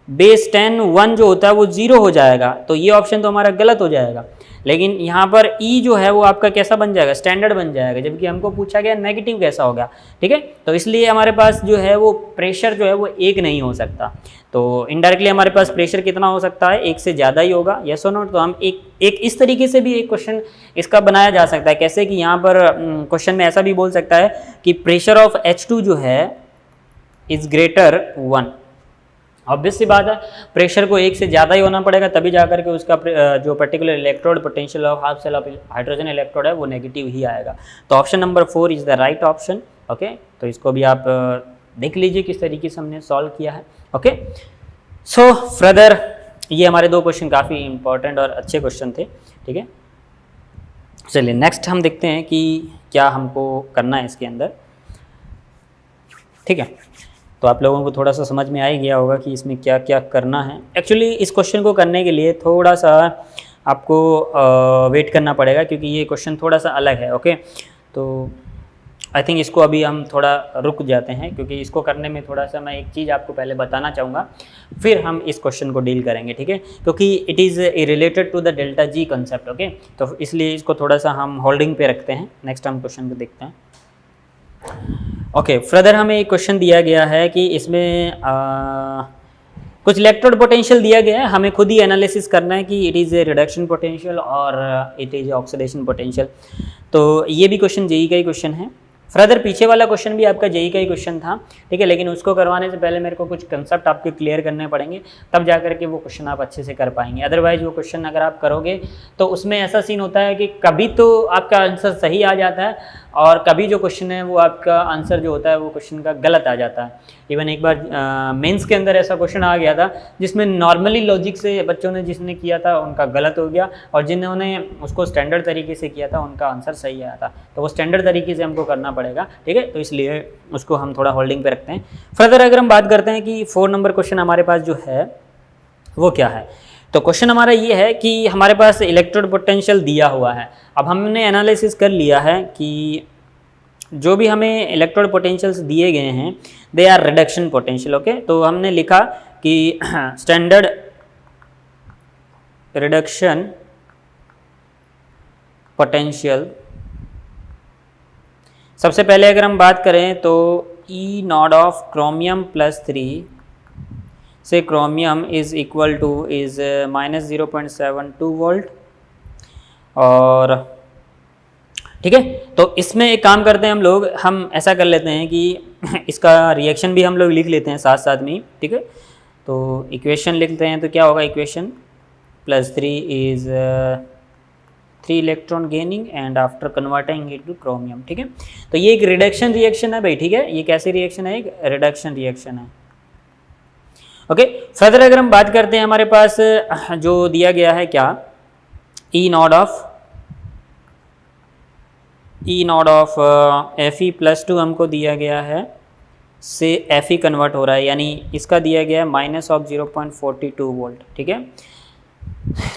बेस 10 1 जो होता है वो 0 हो जाएगा, तो ये ऑप्शन तो हमारा गलत हो जाएगा। लेकिन यहाँ पर E जो है वो आपका कैसा बन जाएगा, स्टैंडर्ड बन जाएगा, जबकि हमको पूछा गया नेगेटिव कैसा होगा, ठीक है, तो इसलिए हमारे पास जो है वो प्रेशर जो है वो 1 नहीं हो सकता, तो इनडायरेक्टली हमारे पास प्रेशर कितना हो सकता है, 1 से ज़्यादा ही होगा, यस और नॉट। तो हम एक इस तरीके से भी एक क्वेश्चन इसका बनाया जा सकता है, कैसे कि यहाँ पर क्वेश्चन में ऐसा भी बोल सकता है कि प्रेशर ऑफ H2 जो है इज ग्रेटर 1, ऑब्वियस सी बात है प्रेशर को 1 से ज़्यादा ही होना पड़ेगा, तभी जाकर के उसका जो particular electrode potential of half cell of hydrogen electrode है वो नेगेटिव ही आएगा। तो option number 4 is the right option, okay. तो इसको भी आप देख लीजिए किस तरीके से हमने सॉल्व किया है, ओके। सो फर्दर ये हमारे 2 क्वेश्चन काफ़ी इंपॉर्टेंट और अच्छे क्वेश्चन थे, ठीक है। चलिए नेक्स्ट हम देखते हैं कि क्या हमको करना है इसके अंदर, ठीक है। तो आप लोगों को थोड़ा सा समझ में आ ही गया होगा कि इसमें क्या क्या करना है। एक्चुअली इस क्वेश्चन को करने के लिए थोड़ा सा आपको वेट करना पड़ेगा, क्योंकि ये क्वेश्चन थोड़ा सा अलग है, ओके। तो आई थिंक इसको अभी हम थोड़ा रुक जाते हैं, क्योंकि इसको करने में थोड़ा सा मैं एक चीज़ आपको पहले बताना चाहूँगा, फिर हम इस क्वेश्चन को डील करेंगे, ठीक है, क्योंकि it is related to the delta G concept, okay. तो इसलिए इसको थोड़ा सा हम होल्डिंग पे रखते हैं, नेक्स्ट हम क्वेश्चन को देखते हैं, ओके। फर्दर हमें एक क्वेश्चन दिया गया है कि इसमें कुछ इलेक्ट्रोड पोटेंशियल दिया गया है, हमें खुद ही एनालिसिस करना है कि it is a reduction potential और इट इज़ ऑक्सीडेशन पोटेंशियल। तो ये भी क्वेश्चन जेई का ही क्वेश्चन है। फर्दर पीछे वाला क्वेश्चन भी आपका जेई का ही क्वेश्चन था, ठीक है, लेकिन उसको करवाने से पहले मेरे को कुछ कंसेप्ट आपके क्लियर करने पड़ेंगे, तब जा कर के वो क्वेश्चन आप अच्छे से कर पाएंगे। अदरवाइज वो क्वेश्चन अगर आप करोगे तो उसमें ऐसा सीन होता है कि कभी तो आपका आंसर सही आ जाता है और कभी जो क्वेश्चन है वो आपका आंसर जो होता है वो क्वेश्चन का गलत आ जाता है। इवन एक बार मेंस के अंदर ऐसा क्वेश्चन आ गया था जिसमें नॉर्मली लॉजिक से बच्चों ने जिसने किया था उनका गलत हो गया, और जिन्होंने उसको स्टैंडर्ड तरीके से किया था उनका आंसर सही आया था। तो वो स्टैंडर्ड तरीके से हमको करना पड़ेगा, ठीक है, तो इसलिए उसको हम थोड़ा होल्डिंग पे रखते हैं। फर्दर अगर हम बात करते हैं कि 4 नंबर क्वेश्चन हमारे पास जो है वो क्या है, तो क्वेश्चन हमारा ये है कि हमारे पास इलेक्ट्रोड पोटेंशियल दिया हुआ है। अब हमने एनालिसिस कर लिया है कि जो भी हमें इलेक्ट्रोड पोटेंशियल्स दिए गए हैं they are reduction potential, okay. तो हमने लिखा कि स्टैंडर्ड रिडक्शन पोटेंशियल, सबसे पहले अगर हम बात करें तो ई नॉट ऑफ क्रोमियम +3 से chromium is equal two is -0.72 volt, और ठीक है। तो इसमें एक काम करते हैं हम लोग, हम ऐसा कर लेते हैं कि इसका रिएक्शन भी हम लोग लिख लेते हैं साथ साथ में ही, ठीक है। तो इक्वेशन लिखते हैं तो क्या होगा, equation +3 is 3 electron gaining and after converting it two chromium, ठीक है। तो ये एक रिडक्शन रिएक्शन है भाई, ठीक है, ये कैसी रिएक्शन है, एक रिडक्शन रिएक्शन है, ओके। फर्दर अगर हम बात करते हैं हमारे पास जो दिया गया है क्या, ई नॉट ऑफ Fe+2 हमको दिया गया है से Fe कन्वर्ट हो रहा है, यानी इसका दिया गया है -0.42 वोल्ट, ठीक है।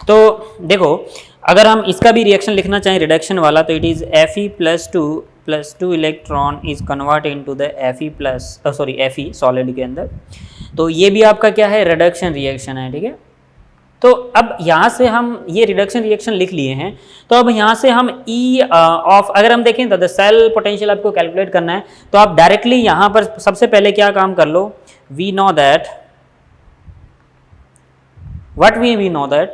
तो देखो अगर हम इसका भी रिएक्शन लिखना चाहें रिडक्शन वाला, तो it is Fe+2 electron is convert into the Fe solid के अंदर। तो ये भी आपका क्या है, रिडक्शन रिएक्शन है, ठीक है। तो अब यहाँ से हम ये रिडक्शन रिएक्शन लिख लिए हैं, तो अब यहाँ से हम E ऑफ अगर हम देखें तो द सेल पोटेंशियल आपको कैलकुलेट करना है, तो आप डायरेक्टली यहाँ पर सबसे पहले क्या काम कर लो, we know that we know that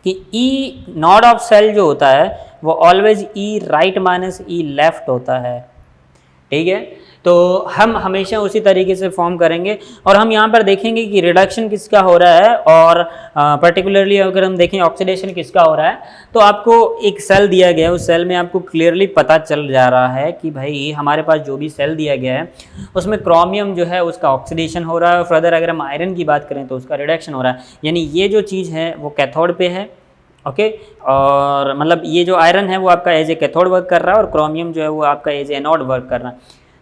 कि E नॉट ऑफ सेल जो होता है वो always E right minus E left होता है, ठीक है। तो हम हमेशा उसी तरीके से फॉर्म करेंगे और हम यहाँ पर देखेंगे कि रिडक्शन किसका हो रहा है और पर्टिकुलरली अगर हम देखें ऑक्सीडेशन किसका हो रहा है, तो आपको एक सेल दिया गया है, उस सेल में आपको क्लियरली पता चल जा रहा है कि भाई हमारे पास जो भी सेल दिया गया है उसमें क्रोमियम जो है उसका ऑक्सीडेशन हो रहा है, फर्दर अगर हम आयरन की बात करें तो उसका रिडक्शन हो रहा है, यानी ये जो चीज़ है वो कैथोड पे है, ओके। और मतलब ये जो आयरन है वो आपका एज ए कैथोड वर्क कर रहा है और क्रोमियम जो है वो आपका एज ए एनोड वर्क कर रहा है।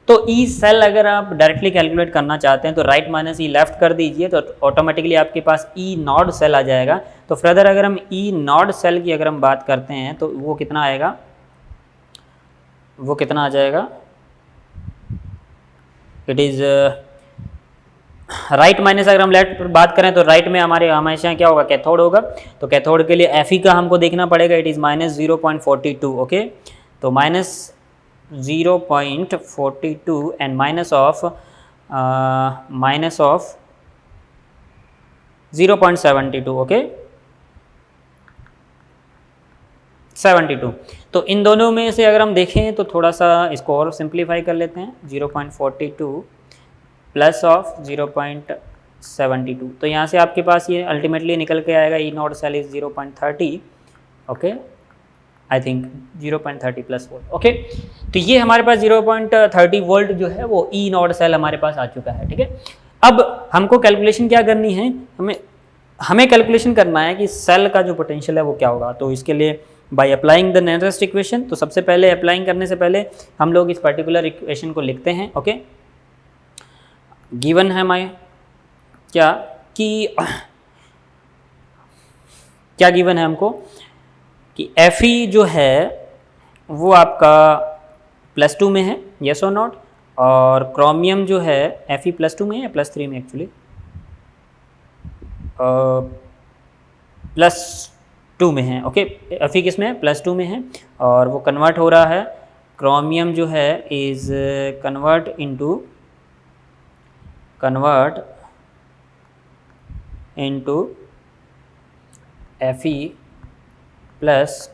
तो ई सेल अगर आप डायरेक्टली कैलकुलेट करना चाहते हैं तो राइट माइनस ई लेफ्ट कर दीजिए, तो ऑटोमेटिकली आपके पास ई नॉड सेल आ जाएगा। तो फर्दर अगर हम ई नॉड सेल की अगर हम बात करते हैं तो वो कितना आएगा, वो कितना आ जाएगा, इट इज़ राइट माइनस अगर हम लेफ्ट पर बात करें तो राइट में हमारे हमेशा क्या होगा, कैथोड होगा। तो कैथोड के लिए एफ का हमको देखना पड़ेगा, इट इज़ -0.42, ओके। तो -0.42 एंड माइनस ऑफ 0.72, ओके 72। तो इन दोनों में से अगर हम देखें तो थोड़ा सा इसको और सिंप्लीफाई कर लेते हैं, 0.42 प्लस ऑफ 0.72। तो यहाँ से आपके पास ये अल्टीमेटली निकल के आएगा E naught cell is 0.30, okay, I think 0.30 plus volt, okay. तो ये हमारे पास 0.30 वोल्ट जो है वो ई नॉट सेल हमारे पास आ चुका है, ठीक है। अब हमको कैलकुलेशन क्या करनी है, हमें कैलकुलेशन करना है कि सेल का जो पोटेंशियल है वो क्या होगा। तो इसके लिए बाय अप्लाइंग द नेरेस्ट इक्वेशन, तो सबसे पहले अप्लाइंग करने से पहले हम लोग इस पर्टिकुलर इक्वेशन को लिखते हैं, ओके। गिवन है हमारे क्या गिवन है हमको कि Fe जो है वो आपका +2 में है, यस और नॉट, और क्रोमियम जो है Fe +2 में है +3 में, एक्चुअली +2 में है, ओके। Fe किस में है, +2 में है, और वो कन्वर्ट हो रहा है, क्रोमियम जो है is convert into Fe plus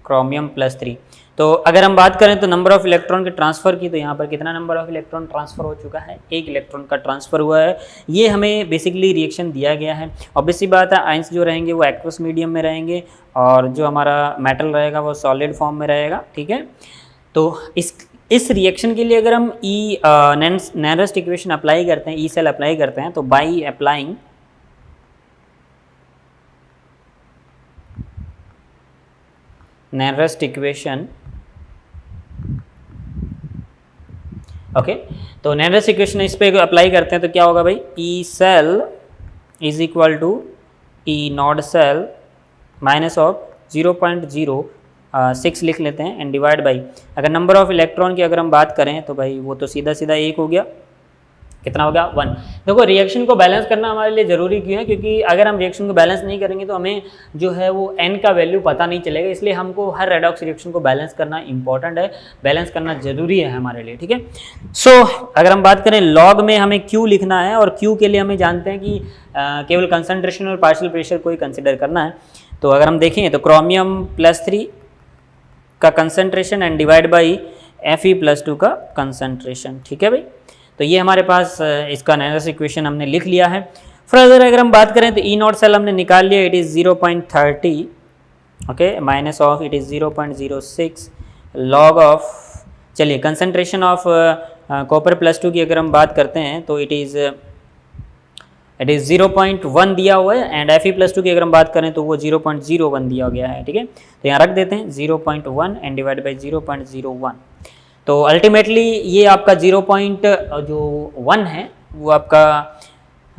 chromium +3। तो अगर हम बात करें तो नंबर ऑफ इलेक्ट्रॉन के ट्रांसफ़र की, तो यहाँ पर कितना नंबर ऑफ इलेक्ट्रॉन ट्रांसफ़र हो चुका है, 1 इलेक्ट्रॉन का ट्रांसफ़र हुआ है। ये हमें बेसिकली रिएक्शन दिया गया है। ऑब्वियसली बात है आयंस जो रहेंगे वो एक्वस मीडियम में रहेंगे और जो हमारा मेटल रहेगा वो सॉलिड फॉर्म में रहेगा, ठीक है। तो इस रिएक्शन के लिए अगर हम नेरेस्ट इक्वेशन अप्लाई करते हैं, ई सेल अप्लाई करते हैं, तो बाई अप्लाइंग नेरेस्ट इक्वेशन, ओके। तो नेरेस्ट इक्वेशन इस पे अप्लाई करते हैं तो क्या होगा भाई, E cell is equal to E naught cell minus of 0.06 लिख लेते हैं एंड डिवाइड बाई, अगर नंबर ऑफ इलेक्ट्रॉन की अगर हम बात करें तो भाई वो तो सीधा सीधा 1 हो गया, कितना हो गया 1। देखो रिएक्शन को बैलेंस करना हमारे लिए ज़रूरी क्यों है, क्योंकि अगर हम रिएक्शन को बैलेंस नहीं करेंगे तो हमें जो है वो n का वैल्यू पता नहीं चलेगा, इसलिए हमको हर रेडॉक्स रिएक्शन को बैलेंस करना इंपॉर्टेंट है, बैलेंस करना ज़रूरी है हमारे लिए, ठीक है। सो अगर हम बात करें लॉग में हमें Q लिखना है, और Q के लिए हमें जानते हैं कि केवल कंसनट्रेशन और पार्शियल प्रेशर को ही कंसिडर करना है। तो अगर हम देखें तो क्रोमियम +3 का concentration and divide by Fe +2 का कंसनट्रेशन, ठीक है भाई। तो ये हमारे पास इसका नेरेस्ट इक्वेशन हमने लिख लिया है। फर्दर अगर हम बात करें तो ई नॉट सेल हमने निकाल लिया, it is 0.30, okay, minus of it is 0.06 log of, चलिए कंसनट्रेशन ऑफ कॉपर +2 की अगर हम बात करते हैं तो इट इज़ 0.1 दिया हुआ है, एंड Fe +2 की अगर हम बात करें तो वो 0.01 दिया गया है, ठीक है। तो यहाँ रख देते हैं 0.1 एंड डिवाइड बाई 0.01। तो अल्टीमेटली ये आपका 0.1 है वो आपका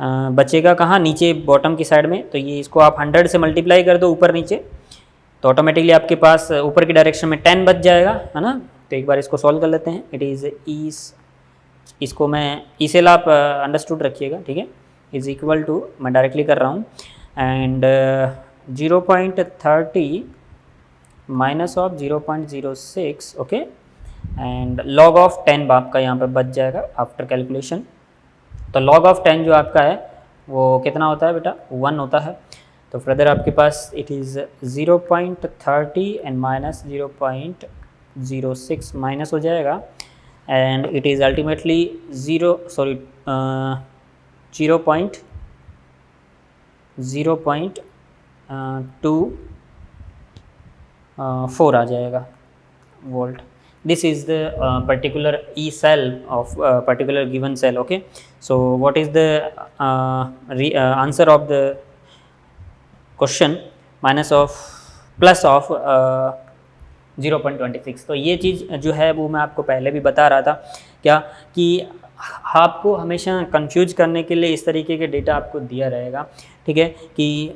बचेगा कहाँ, नीचे बॉटम की साइड में। तो ये इसको आप 100 से मल्टीप्लाई कर दो ऊपर नीचे, तो ऑटोमेटिकली आपके पास ऊपर की डायरेक्शन में 10 बच जाएगा, है ना। तो एक बार इसको सॉल्व कर लेते हैं। इट इज़ इसको मैं इसे आप अंडरस्टूड रखिएगा, ठीक है। इज़ इक्वल टू, मैं डायरेक्टली कर रहा हूँ, and 0.30 minus of 0.06, okay, and log of 10 आपका यहाँ पे बच जाएगा आफ्टर कैलकुलेशन। तो लॉग ऑफ 10 जो आपका है वो कितना होता है बेटा, 1 होता है। तो फर्दर आपके पास it is 0.30 and minus 0.06 minus हो जाएगा, एंड इट इज़ अल्टीमेटली 0.24 आ जाएगा volt. This is the particular E cell of particular given cell, okay. So what is the answer of the question, minus of plus of 0.26। तो ये चीज़ जो है वो मैं आपको पहले भी बता रहा था, क्या कि आपको हमेशा कंफ्यूज करने के लिए इस तरीके के डेटा आपको दिया रहेगा, ठीक है, कि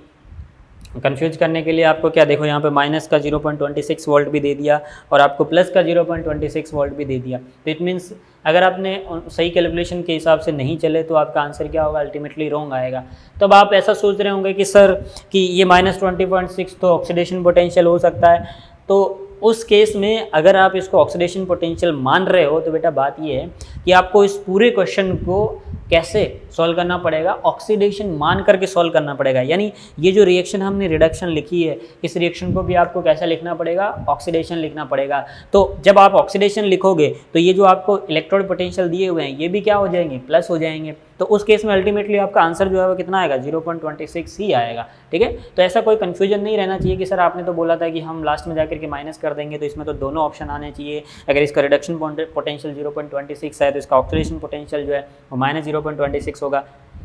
कंफ्यूज करने के लिए आपको क्या, देखो यहाँ पे माइनस का 0.26 वोल्ट भी दे दिया और आपको प्लस का 0.26 वोल्ट भी दे दिया। तो इट मीन्स अगर आपने सही कैलकुलेशन के हिसाब से नहीं चले तो आपका आंसर क्या होगा, अल्टीमेटली रॉन्ग आएगा। तब आप ऐसा सोच रहे होंगे कि सर कि ये -20.6 तो ऑक्सीडेशन पोटेंशियल हो सकता है। तो उस केस में अगर आप इसको ऑक्सीडेशन पोटेंशियल मान रहे हो तो बेटा बात ये है कि आपको इस पूरे क्वेश्चन को कैसे सॉल्व करना पड़ेगा, ऑक्सीडेशन मान करके सॉल्व करना पड़ेगा। यानी ये जो रिएक्शन हमने रिडक्शन लिखी है, इस रिएक्शन को भी आपको कैसा लिखना पड़ेगा, ऑक्सीडेशन लिखना पड़ेगा। तो जब आप ऑक्सीडेशन लिखोगे तो ये जो आपको इलेक्ट्रोड पोटेंशियल दिए हुए हैं ये भी क्या हो जाएंगे, प्लस हो जाएंगे। तो उस केस में अल्टीमेटली आपका आंसर जो है वो कितना आएगा, 0.26 ही आएगा, ठीक है। तो ऐसा कोई कन्फ्यूजन नहीं रहना चाहिए कि सर आपने तो बोला था कि हम लास्ट में जाकर के माइनस कर देंगे, तो इसमें तो दोनों ऑप्शन आने चाहिए। अगर इसका रिडक्शन पोटेंशियल 0.26 है तो इसका ऑक्सीडेशन पोटेंशियल जो है वो -0.26 होगा।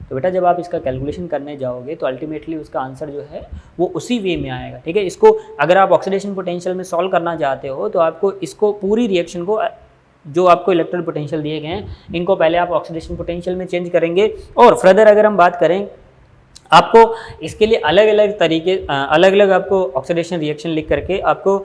तो बेटा जब आप इसका कैलकुलेशन करने जाओगे तो अल्टीमेटली उसका आंसर जो है वो उसी वे में आएगा, ठीक है। इसको अगर आप ऑक्सीडेशन पोटेंशियल में सॉल्व करना चाहते हो तो आपको इसको पूरी रिएक्शन को, जो आपको इलेक्ट्रॉन पोटेंशियल दिए गए हैं, इनको पहले आप ऑक्सीडेशन पोटेंशियल में चेंज करेंगे। और फर्दर अगर हम बात करें, आपको इसके लिए अलग अलग तरीके, अलग अलग आपको ऑक्सीडेशन रिएक्शन लिख करके आपको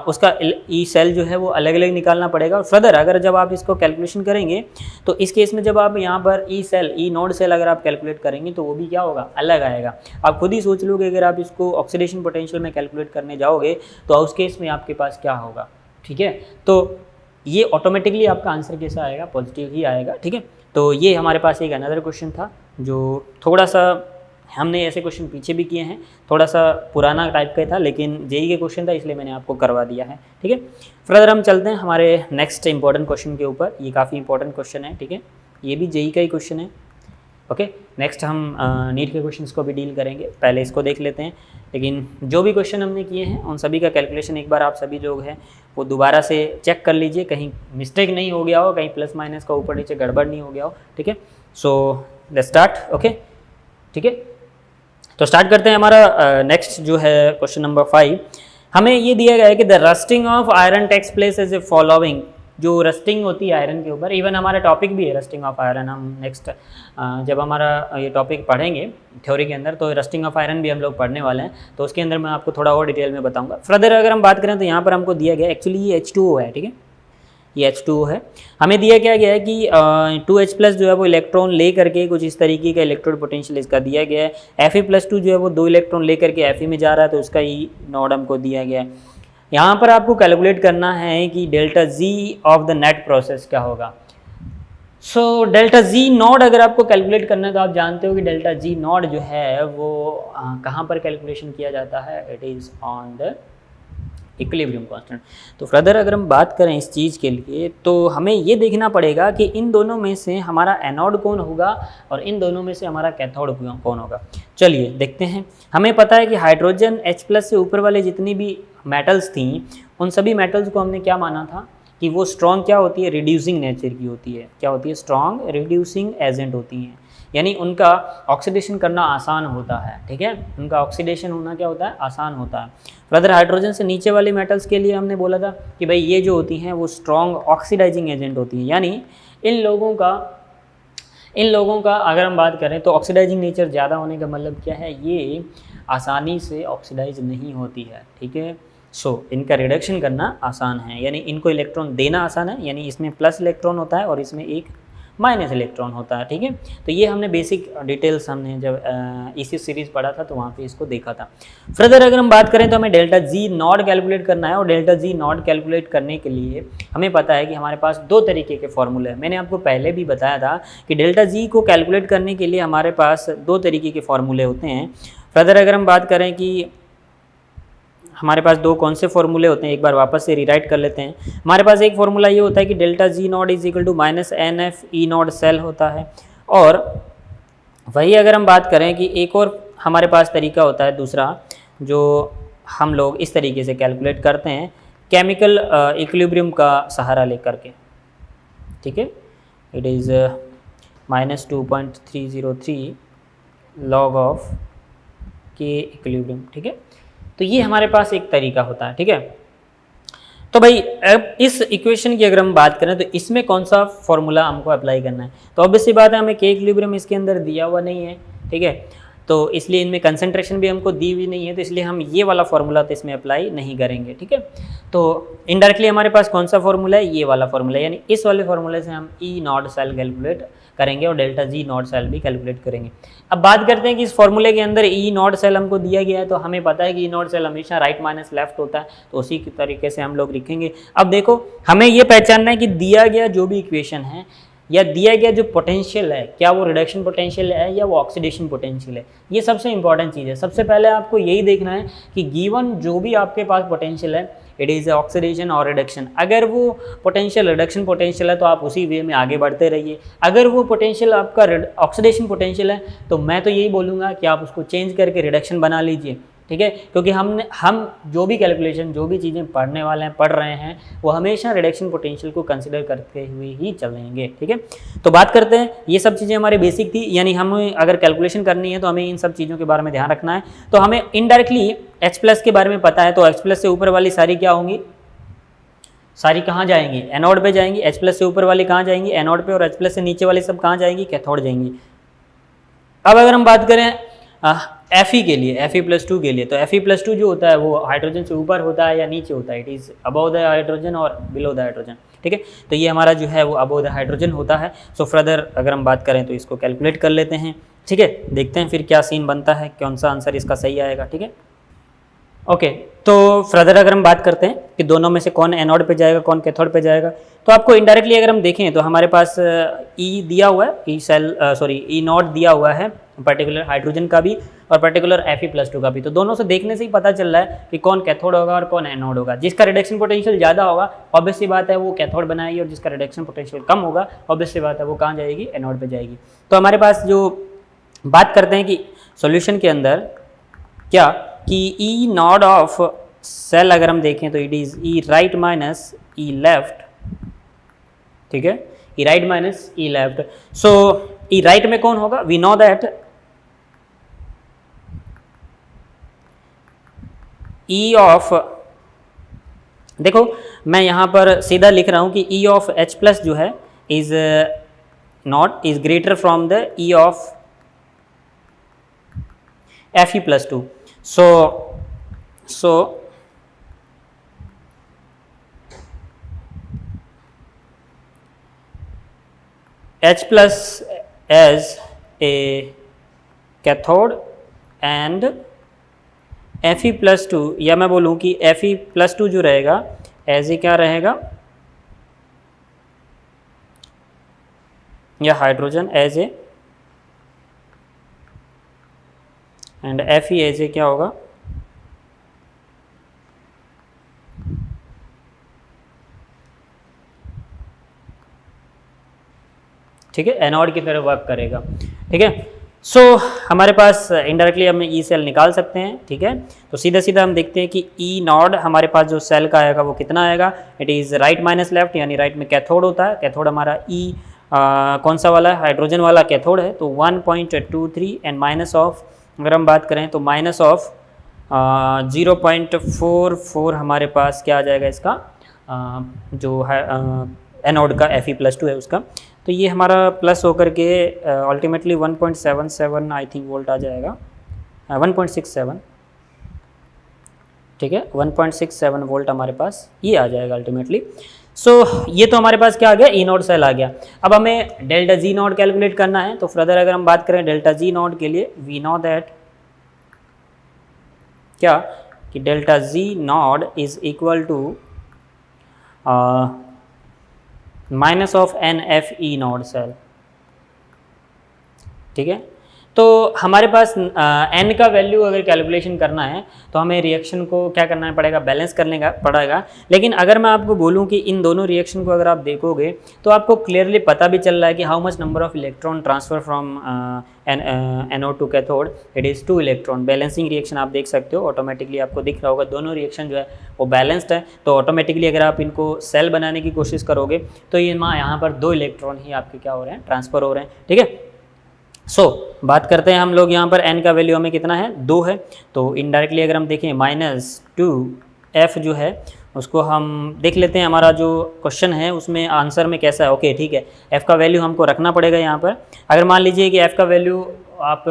उसका ई सेल जो है वो अलग अलग निकालना पड़ेगा। और फर्दर अगर जब आप इसको कैलकुलेशन करेंगे तो इस केस में जब आप यहाँ पर E cell, E node cell अगर आप कैलकुलेट करेंगे तो वो भी क्या होगा, अलग आएगा। आप खुद ही सोच लो कि अगर आप इसको ऑक्सीडेशन पोटेंशियल में कैलकुलेट करने जाओगे तो उस केस में आपके पास क्या होगा, ठीक है। तो ये ऑटोमेटिकली आपका आंसर कैसा आएगा, पॉजिटिव ही आएगा, ठीक है। तो ये हमारे पास एक अनदर क्वेश्चन था जो थोड़ा सा, हमने ऐसे क्वेश्चन पीछे भी किए हैं, थोड़ा सा पुराना टाइप का था लेकिन जेई के क्वेश्चन था इसलिए मैंने आपको करवा दिया है, ठीक है। फर्दर हम चलते हैं हमारे नेक्स्ट इंपॉर्टेंट क्वेश्चन के ऊपर। ये काफ़ी इंपॉर्टेंट क्वेश्चन है, ठीक है, ये भी जेई का ही क्वेश्चन है, ओके। नेक्स्ट हम नीट के क्वेश्चंस को भी डील करेंगे, पहले इसको देख लेते हैं। लेकिन जो भी क्वेश्चन हमने किए हैं उन सभी का कैलकुलेशन एक बार आप सभी लोग हैं वो दोबारा से चेक कर लीजिए, कहीं मिस्टेक नहीं हो गया हो, कहीं प्लस माइनस का ऊपर नीचे गड़बड़ नहीं हो गया हो, ठीक है। सो लेट्स स्टार्ट, ओके, ठीक है। तो स्टार्ट करते हैं। हमारा नेक्स्ट जो है क्वेश्चन नंबर 5, हमें ये दिया गया है कि the rusting of iron takes place as a following. जो रस्टिंग होती है आयरन के ऊपर, इवन हमारा टॉपिक भी है रस्टिंग ऑफ आयरन। हम नेक्स्ट जब हमारा ये टॉपिक पढ़ेंगे थ्योरी के अंदर तो रस्टिंग ऑफ आयरन भी हम लोग पढ़ने वाले हैं, तो उसके अंदर मैं आपको थोड़ा और डिटेल में बताऊंगा। फर्दर अगर हम बात करें तो यहाँ पर हमको दिया गया, एक्चुअली ये H2O है, ठीक है, ये H2O है। हमें दिया क्या गया है कि 2H+ जो है वो इलेक्ट्रॉन ले करके कुछ इस तरीके का इलेक्ट्रोड पोटेंशियल इसका दिया गया है। Fe+2 जो है वो 2 इलेक्ट्रॉन ले करके Fe में जा रहा है तो उसका ही नोड हमको दिया गया है। यहाँ पर आपको कैलकुलेट करना है कि delta G of the net process क्या होगा। सो डेल्टा G नॉट अगर आपको कैलकुलेट करना है तो आप जानते हो कि डेल्टा G नॉट जो है वो कहाँ पर कैलकुलेशन किया जाता है, it is on the equilibrium constant. तो फर्दर अगर हम बात करें इस चीज़ के लिए तो हमें ये देखना पड़ेगा कि इन दोनों में से हमारा एनोड कौन होगा और इन दोनों में से हमारा कैथोड कौन होगा। चलिए देखते हैं। हमें पता है कि हाइड्रोजन H+ से ऊपर वाले जितनी भी मेटल्स थी उन सभी मेटल्स को हमने क्या माना था कि वो स्ट्रॉन्ग क्या होती है, रिड्यूसिंग नेचर की होती है। क्या होती है, स्ट्रॉन्ग रिड्यूसिंग एजेंट होती हैं, यानी उनका ऑक्सीडेशन करना आसान होता है, ठीक है, उनका ऑक्सीडेशन होना क्या होता है, आसान होता है। फर्दर हाइड्रोजन से नीचे वाले मेटल्स के लिए हमने बोला था कि भाई ये जो होती हैं वो स्ट्रॉन्ग ऑक्सीडाइजिंग एजेंट होती हैं, यानी इन लोगों का इन लोगों का अगर हम बात करें तो ऑक्सीडाइजिंग नेचर ज़्यादा होने का मतलब क्या है, ये आसानी से ऑक्सीडाइज नहीं होती है, ठीक है। सो इनका रिडक्शन करना आसान है, यानी इनको इलेक्ट्रॉन देना आसान है, यानी इसमें प्लस इलेक्ट्रॉन होता है और इसमें एक माइनस इलेक्ट्रॉन होता है, ठीक है। तो ये हमने बेसिक डिटेल्स हमने जब इसी सीरीज़ पढ़ा था तो वहाँ पे इसको देखा था। फर्दर अगर हम बात करें तो हमें डेल्टा जी नॉट कैलकुलेट करना है, और डेल्टा जी नॉट कैलकुलेट करने के लिए हमें पता है कि हमारे पास दो तरीके के फॉर्मूले हैं। मैंने आपको पहले भी बताया था कि डेल्टा जी को कैलकुलेट करने के लिए हमारे पास दो तरीके के फॉर्मूले होते हैं। फर्दर अगर हम बात करें कि हमारे पास दो कौन से फॉर्मूले होते हैं, एक बार वापस से रीराइट कर लेते हैं। हमारे पास एक फॉर्मूला ये होता है कि delta G naught is equal to minus n F E naught cell होता है, और वही अगर हम बात करें कि एक और हमारे पास तरीका होता है दूसरा, जो हम लोग इस तरीके से कैलकुलेट करते हैं केमिकल इक्विलिब्रियम का सहारा लेकर के, ठीक है। It is -2.303 log of K equilibrium, ठीक है। तो ये हमारे पास एक तरीका होता है, ठीक है। तो भाई अब इस इक्वेशन की अगर हम बात करें तो इसमें कौन सा फॉर्मूला हमको अप्लाई करना है, तो ऑब्वियस सी बात है हमें के इक्विलिब्रियम इसके अंदर दिया हुआ नहीं है, ठीक है। तो इसलिए इनमें कंसंट्रेशन भी हमको दी हुई नहीं है, तो इसलिए हम ये वाला फॉर्मूला तो इसमें अप्लाई नहीं करेंगे, ठीक है। तो इनडायरेक्टली हमारे पास कौन सा फॉर्मूला है, ये वाला फॉर्मूला, यानी इस वाले फॉर्मूले से हम ई नॉट सेल कैलकुलेट करेंगे और डेल्टा जी नॉट सेल भी कैलकुलेट करेंगे। अब बात करते हैं कि इस फॉर्मूले के अंदर ई नॉट सेल हमको दिया गया है, तो हमें पता है कि ई नॉट सेल हमेशा राइट माइनस लेफ्ट होता है, तो उसी की तरीके से हम लोग लिखेंगे। अब देखो हमें ये पहचानना है कि दिया गया जो भी इक्वेशन है या दिया गया जो पोटेंशियल है, क्या वो रिडक्शन पोटेंशियल है या वो ऑक्सीडेशन पोटेंशियल है, ये सबसे इंपॉर्टेंट चीज़ है। सबसे पहले आपको यही देखना है कि गिवन जो भी आपके पास पोटेंशियल है, इट इज़ ऑक्सीडेशन और रिडक्शन। अगर वो पोटेंशियल रिडक्शन पोटेंशियल है तो आप उसी वे में आगे बढ़ते रहिए। अगर वो पोटेंशियल आपका ऑक्सीडेशन पोटेंशियल है तो मैं तो यही बोलूँगा कि आप उसको चेंज करके रिडक्शन बना लीजिए, ठीक है। क्योंकि हम जो भी कैलकुलेशन जो भी चीज़ें पढ़ने वाले हैं पढ़ रहे हैं वो हमेशा रिडक्शन पोटेंशियल को कंसिडर करते हुए ही चलेंगे, ठीक है। तो बात करते हैं, ये सब चीज़ें हमारी बेसिक थी, यानी हमें अगर कैलकुलेशन करनी है तो हमें इन सब चीज़ों के बारे में ध्यान रखना है। तो हमें इनडायरेक्टली H प्लस के बारे में पता है, तो H प्लस से ऊपर वाली सारी क्या होंगी, सारी कहाँ जाएंगी, एनोड पे जाएंगी। H प्लस से ऊपर वाली कहाँ जाएंगी, एनोड पे, और H प्लस से नीचे वाली सब कहाँ जाएंगी, कैथोड जाएंगी। अब अगर हम बात करें Fe के लिए, Fe+2 के लिए, तो Fe+2 जो होता है वो हाइड्रोजन से ऊपर होता है या नीचे होता है, it is above the hydrogen और बिलो द हाइड्रोजन, ठीक है। तो ये हमारा जो है वो अबव द हाइड्रोजन होता है। सो फर्दर अगर हम बात करें तो इसको कैलकुलेट कर लेते हैं, ठीक है। देखते हैं फिर क्या सीन बनता है, कौन सा आंसर इसका सही आएगा, ठीक है। ओके, तो फर्दर अगर हम बात करते हैं कि दोनों में से कौन एनोड पे जाएगा कौन कैथोड पे जाएगा, तो आपको इनडायरेक्टली अगर हम देखें तो हमारे पास ई दिया हुआ है, ई नॉट दिया हुआ है पर्टिकुलर हाइड्रोजन का भी और पर्टिकुलर Fe+2 का भी। तो दोनों से देखने से ही पता चल रहा है कि कौन कैथोड होगा और कौन एनोड होगा। जिसका रिडक्शन पोटेंशियल ज़्यादा होगा ऑब्वियस सी बात है वो कैथोड बनाएगी, और जिसका रिडक्शन पोटेंशियल कम होगा ऑब्वियस सी बात है वो कहाँ जाएगी, एनोड पे जाएगी। तो हमारे पास जो बात करते हैं कि सॉल्यूशन के अंदर क्या कि ई नॉट ऑफ सेल अगर हम देखें तो it is E right minus E left, ठीक है, E right minus E left. So E right में कौन होगा, we know that E of, देखो मैं यहाँ पर सीधा लिख रहा हूँ कि ई ऑफ H प्लस जो है is not is greater from the E of Fe+2। so H plus as a cathode and Fe+2, या मैं बोलूँ कि Fe+2 जो रहेगा एज ए क्या रहेगा, या hydrogen as A and Fe as A क्या होगा, ठीक है, एनोड की तरह वर्क करेगा, ठीक है। सो हमारे पास इनडायरेक्टली हम ई सेल निकाल सकते हैं, ठीक है। तो सीधा सीधा हम देखते हैं कि ई नॉड हमारे पास जो सेल का आएगा वो कितना आएगा, it is right minus left, यानी राइट में कैथोड होता है, कैथोड हमारा ई कौन सा वाला है, हाइड्रोजन वाला कैथोड है, तो 1.23 एंड माइनस ऑफ अगर हम बात करें तो माइनस ऑफ 0.44 हमारे पास क्या आ जाएगा इसका जो है एनोड का Fe+2 है उसका। तो ये हमारा प्लस होकर के अल्टीमेटली 1.77 आई थिंक वोल्ट आ जाएगा, 1.67, ठीक है, 1.67 वोल्ट हमारे पास ये आ जाएगा अल्टीमेटली। सो ये तो हमारे पास क्या आ गया, ई नोड सेल आ गया। अब हमें डेल्टा जी नोड कैलकुलेट करना है। तो फर्दर अगर हम बात करें डेल्टा जी नोड के लिए, वी नो दैट क्या कि delta G nought is equal to minus of n F E node cell, ठीक है। तो हमारे पास एन का वैल्यू अगर कैलकुलेशन करना है तो हमें रिएक्शन को क्या करना पड़ेगा, बैलेंस करने का पड़ेगा। लेकिन अगर मैं आपको बोलूं कि इन दोनों रिएक्शन को अगर आप देखोगे तो आपको क्लियरली पता भी चल रहा है कि how much number of electron transfer from anode to cathode, it is 2 electron. Balancing reaction आप देख सकते हो, ऑटोमेटिकली आपको दिख रहा होगा दोनों रिएक्शन जो है वो बैलेंस्ड है। तो ऑटोमेटिकली अगर आप इनको सेल बनाने की कोशिश करोगे तो ये यहाँ पर 2 इलेक्ट्रॉन ही आपके क्या हो रहे हैं, ट्रांसफर हो रहे हैं, ठीक है। बात करते हैं हम लोग यहाँ पर n का वैल्यू हमें कितना है, 2 है। तो इनडायरेक्टली अगर हम देखें -2f जो है उसको हम देख लेते हैं, हमारा जो क्वेश्चन है उसमें आंसर में कैसा है। ओके ठीक है, f का वैल्यू हमको रखना पड़ेगा यहाँ पर। अगर मान लीजिए कि f का वैल्यू आप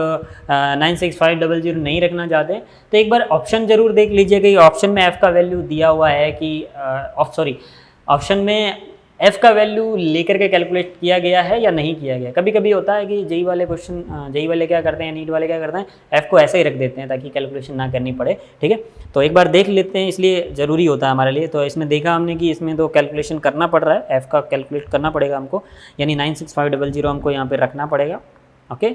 96500 नहीं रखना चाहते तो एक बार ऑप्शन ज़रूर देख लीजिएगा कि ऑप्शन में f का वैल्यू दिया हुआ है कि ऑप्शन में f का वैल्यू लेकर के कैलकुलेट किया गया है या नहीं किया गया। कभी कभी होता है कि जेई वाले क्वेश्चन, जेई वाले क्या करते हैं, नीट वाले क्या करते हैं, f को ऐसे ही रख देते हैं ताकि कैलकुलेशन ना करनी पड़े, ठीक है। तो एक बार देख लेते हैं, इसलिए ज़रूरी होता है हमारे लिए। तो इसमें देखा हमने कि इसमें तो कैलकुलेशन करना पड़ रहा है, f का कैलकुलेट करना पड़ेगा हमको, यानी 96500 हमको यहाँ पर रखना पड़ेगा। ओके,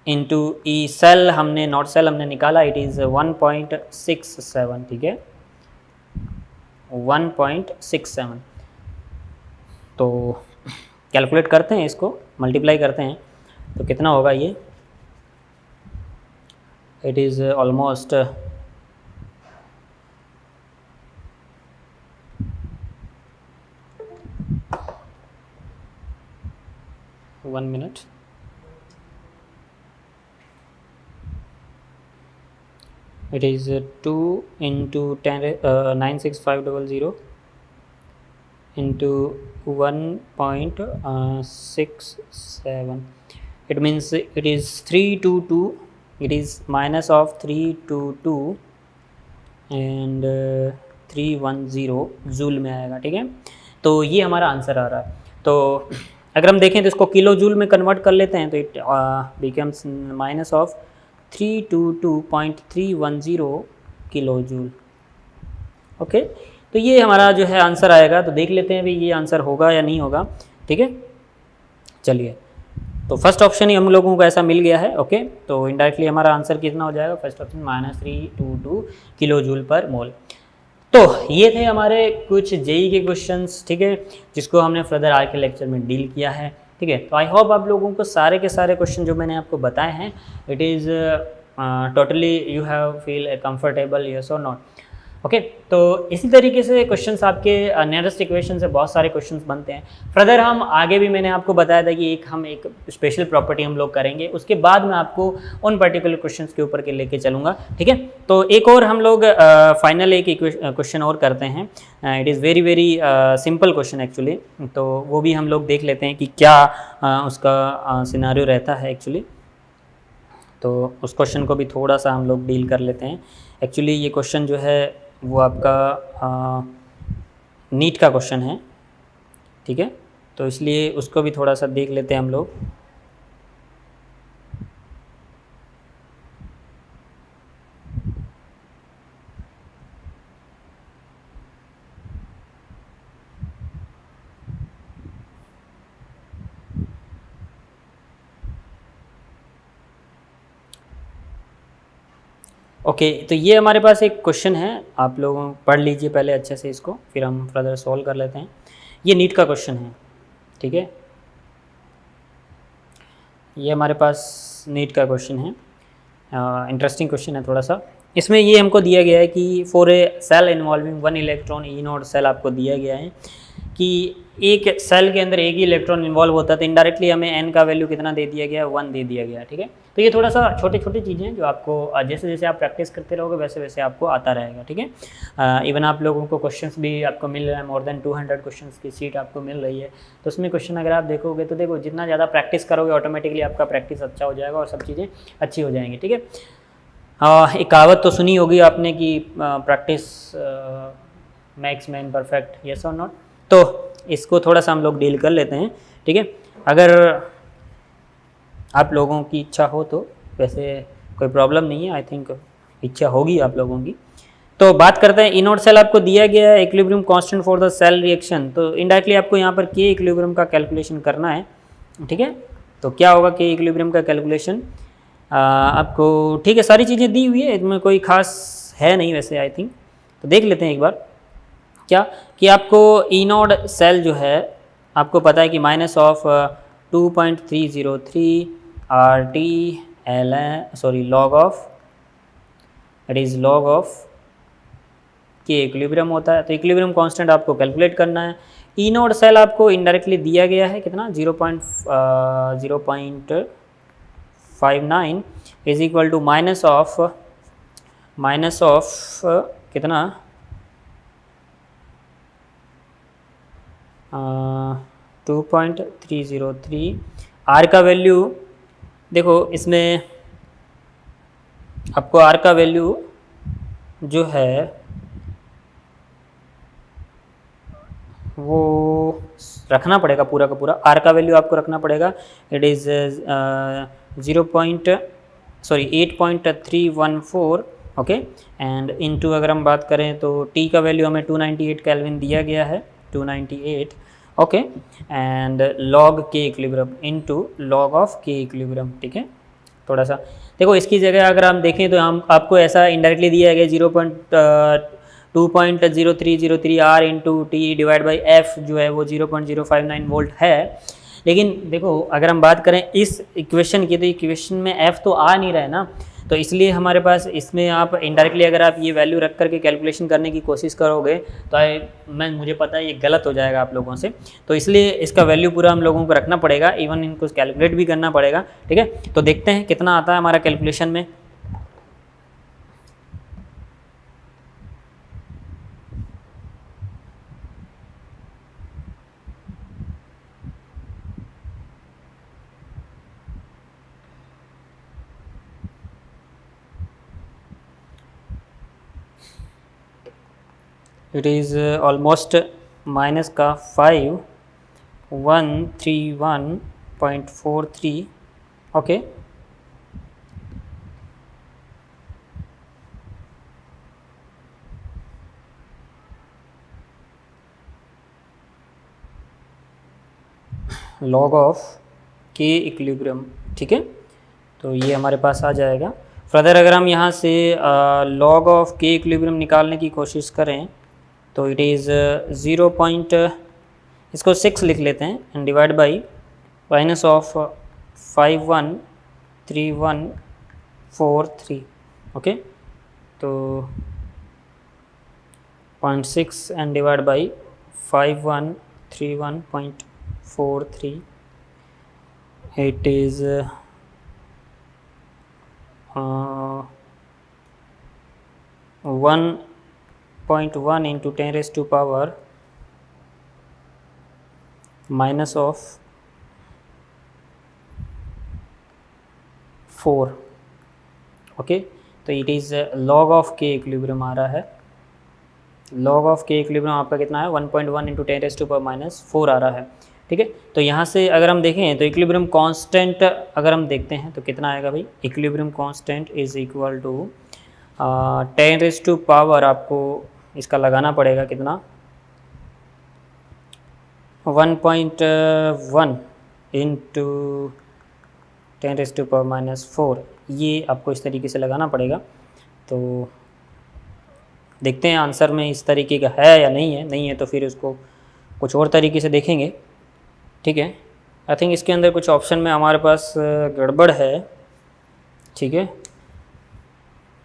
इंटू ई सेल हमने नॉट सेल हमने निकाला, इट इज़ 1.67, ठीक है, 1.67। तो कैलकुलेट करते हैं, इसको मल्टीप्लाई करते हैं तो कितना होगा ये, it is almost 1 minute, it is 2 into 96500 into 1.67, it means it is 322, it is minus of 322 and 310 joule में आएगा, ठीक है। तो ये हमारा आंसर आ रहा है। तो अगर हम देखें तो इसको किलो जूल में कन्वर्ट कर लेते हैं तो it becomes minus of 322.310 kilo joule. Okay, तो ये हमारा जो है आंसर आएगा। तो देख लेते हैं भाई ये आंसर होगा या नहीं होगा, ठीक है। चलिए, तो फर्स्ट ऑप्शन ही हम लोगों को ऐसा मिल गया है। ओके, तो इनडायरेक्टली हमारा आंसर कितना हो जाएगा, फर्स्ट ऑप्शन -322 किलो जूल पर मोल। तो ये थे हमारे कुछ जेई के क्वेश्चंस, ठीक है, जिसको हमने फर्दर आज के लेक्चर में डील किया है, ठीक है। तो आई होप आप लोगों को सारे के सारे क्वेश्चन जो मैंने आपको बताए हैं, it is totally you have feel comfortable, yes और नॉट। ओके, तो इसी तरीके से क्वेश्चंस आपके नियरेस्ट इक्वेशन से बहुत सारे क्वेश्चंस बनते हैं। फर्दर हम आगे भी मैंने आपको बताया था कि हम एक स्पेशल प्रॉपर्टी हम लोग करेंगे, उसके बाद मैं आपको उन पर्टिकुलर क्वेश्चंस के ऊपर के लेके चलूँगा, ठीक है। तो एक और हम लोग फाइनल एक क्वेश्चन और करते हैं, it is very very simple question actually. तो वो भी हम लोग देख लेते हैं कि क्या उसका सिनारियो रहता है एक्चुअली। तो उस क्वेश्चन को भी थोड़ा सा हम लोग डील कर लेते हैं। एक्चुअली ये क्वेश्चन जो है वो आपका नीट का क्वेश्चन है, ठीक है। तो इसलिए उसको भी थोड़ा सा देख लेते हैं हम लोग। ओके, तो ये हमारे पास एक क्वेश्चन है, आप लोग पढ़ लीजिए पहले अच्छे से इसको, फिर हम फर्दर सॉल्व कर लेते हैं। ये नीट का क्वेश्चन है, ठीक है, ये हमारे पास नीट का क्वेश्चन है। इंटरेस्टिंग क्वेश्चन है थोड़ा सा। इसमें ये हमको दिया गया है कि for a cell involving 1 electron E node cell आपको दिया गया है कि एक सेल के अंदर एक ही इलेक्ट्रॉन इन्वॉल्व होता है, तो इनडायरेक्टली हमें n का वैल्यू कितना दे दिया गया है, 1 दे दिया गया है। ठीक है, तो ये थोड़ा सा छोटी छोटी चीज़ें हैं जो आपको जैसे जैसे आप प्रैक्टिस करते रहोगे वैसे वैसे आपको आता रहेगा। ठीक है, इवन आप लोगों को क्वेश्चंस भी आपको मिल रहा है, मोर देन 200 क्वेश्चंस की सीट आपको मिल रही है। तो उसमें क्वेश्चन अगर आप देखोगे तो देखो जितना ज़्यादा प्रैक्टिस करोगे ऑटोमेटिकली आपका प्रैक्टिस अच्छा हो जाएगा और सब चीज़ें अच्छी हो जाएंगी। ठीक है, एक कहावत तो सुनी होगी आपने कि practice makes man perfect, yes और नॉट। तो इसको थोड़ा सा हम लोग डील कर लेते हैं। ठीक है, अगर आप लोगों की इच्छा हो तो, वैसे कोई प्रॉब्लम नहीं है, आई थिंक इच्छा होगी आप लोगों की। तो बात करते हैं, इनोड सेल आपको दिया गया है, equilibrium constant for the cell reaction. तो इनडायरेक्टली आपको यहाँ पर के इक्विलिब्रियम का कैलकुलेशन करना है। ठीक है, तो क्या होगा के इक्विलिब्रियम का कैलकुलेशन आपको, ठीक है, सारी चीज़ें दी हुई है, इसमें कोई खास है नहीं वैसे आई थिंक। तो देख लेते हैं एक बार क्या कि आपको इनोड सेल जो है आपको पता है कि minus of 2.303 RT log of, it is log of K equilibrium होता है। तो इक्विलिब्रियम कांस्टेंट आपको कैलकुलेट करना है। इनोड सेल आपको इनडायरेक्टली दिया गया है कितना, 0.59 is equal to minus of कितना 2.303। आर का वैल्यू देखो, इसमें आपको आर का वैल्यू जो है वो रखना पड़ेगा, पूरा का पूरा आर का वैल्यू आपको रखना पड़ेगा। It is 8.314 okay, and into अगर हम बात करें तो टी का वैल्यू हमें 298 केल्विन दिया गया है, 298 ओके, एंड लॉग के equilibrium into log of K equilibrium. ठीक है, थोड़ा सा देखो इसकी जगह अगर हम देखें तो हम आपको ऐसा इनडायरेक्टली दिया गया 2.0303 R into T divide by F जो है वो 0.059 वोल्ट है। लेकिन देखो अगर हम बात करें इस इक्वेशन की, तो इक्वेशन में एफ तो आ नहीं रहा है ना, तो इसलिए हमारे पास इसमें आप इनडायरेक्टली अगर आप ये वैल्यू रख करके कैलकुलेशन करने की कोशिश करोगे तो मुझे पता है ये गलत हो जाएगा आप लोगों से। तो इसलिए इसका वैल्यू पूरा हम लोगों को रखना पड़ेगा, इवन इनको कैलकुलेट भी करना पड़ेगा। ठीक है, तो देखते हैं कितना आता है हमारा कैलकुलेशन में। इट इज़ ऑलमोस्ट माइनस का 5131.43 okay. Log of K equilibrium. ठीक है, तो ये हमारे पास आ जाएगा। फर्दर अगर हम यहाँ से लॉग ऑफ के इक्विलिब्रियम निकालने की कोशिश करें तो इट इज़ इसको 6 लिख लेते हैं and divide by minus of 513143 okay. तो 0.6 and divide by 5131.43 it is 1.1 into 10 raised to power minus of 4 okay. तो it is log of K equilibrium आ रहा है। लॉग ऑफ के इक्विलिब्रियम आपका कितना है 1.1 into 10 raise to power minus 4 आ रहा है। ठीक है, तो यहाँ से अगर हम देखें तो इक्विलिब्रियम कांस्टेंट अगर हम देखते हैं तो कितना आएगा भाई, equilibrium constant is equal to 10 raise to power आपको इसका लगाना पड़ेगा कितना 1.1 into 10 raise to power minus 4, ये आपको इस तरीके से लगाना पड़ेगा। तो देखते हैं आंसर में इस तरीके का है या नहीं है, नहीं है तो फिर उसको कुछ और तरीके से देखेंगे। ठीक है, आई थिंक इसके अंदर कुछ ऑप्शन में हमारे पास गड़बड़ है। ठीक है,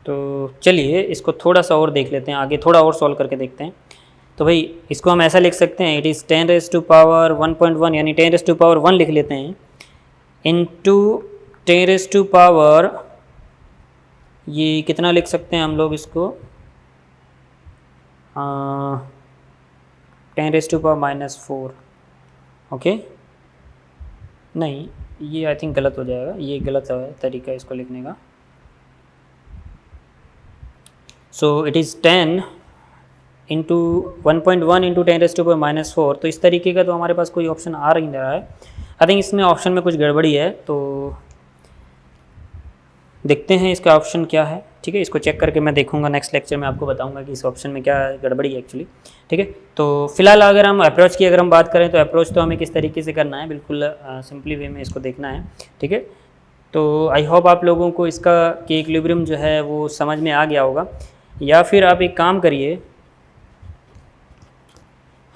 तो चलिए इसको थोड़ा सा और देख लेते हैं, आगे थोड़ा और सॉल्व करके देखते हैं। तो भाई इसको हम ऐसा लिख सकते हैं, इट इज़ 10⁻1.1 यानी 10⁻1 लिख लेते हैं, इंटू 10⁻, ये कितना लिख सकते हैं हम लोग इसको, 10⁻⁻4। ओके, नहीं ये आई थिंक गलत हो जाएगा, ये गलत है तरीका इसको लिखने का। So it is 10 into 1.1 into 10⁻⁻4। तो इस तरीके का तो हमारे पास कोई ऑप्शन आ नहीं रहा है। आई थिंक इसमें ऑप्शन में कुछ गड़बड़ी है, तो देखते हैं इसका ऑप्शन क्या है। ठीक है, इसको चेक करके मैं देखूंगा, नेक्स्ट लेक्चर में आपको बताऊंगा कि इस ऑप्शन में क्या गड़बड़ी है एक्चुअली। ठीक है, तो फिलहाल अगर हम अप्रोच की बात करें तो अप्रोच तो हमें किस तरीके से करना है, बिल्कुल सिंपली वे में इसको देखना है। ठीक है, तो आई होप आप लोगों को इसका कि इक्विलिब्रियम जो है वो समझ में आ गया होगा। या फिर आप एक काम करिए,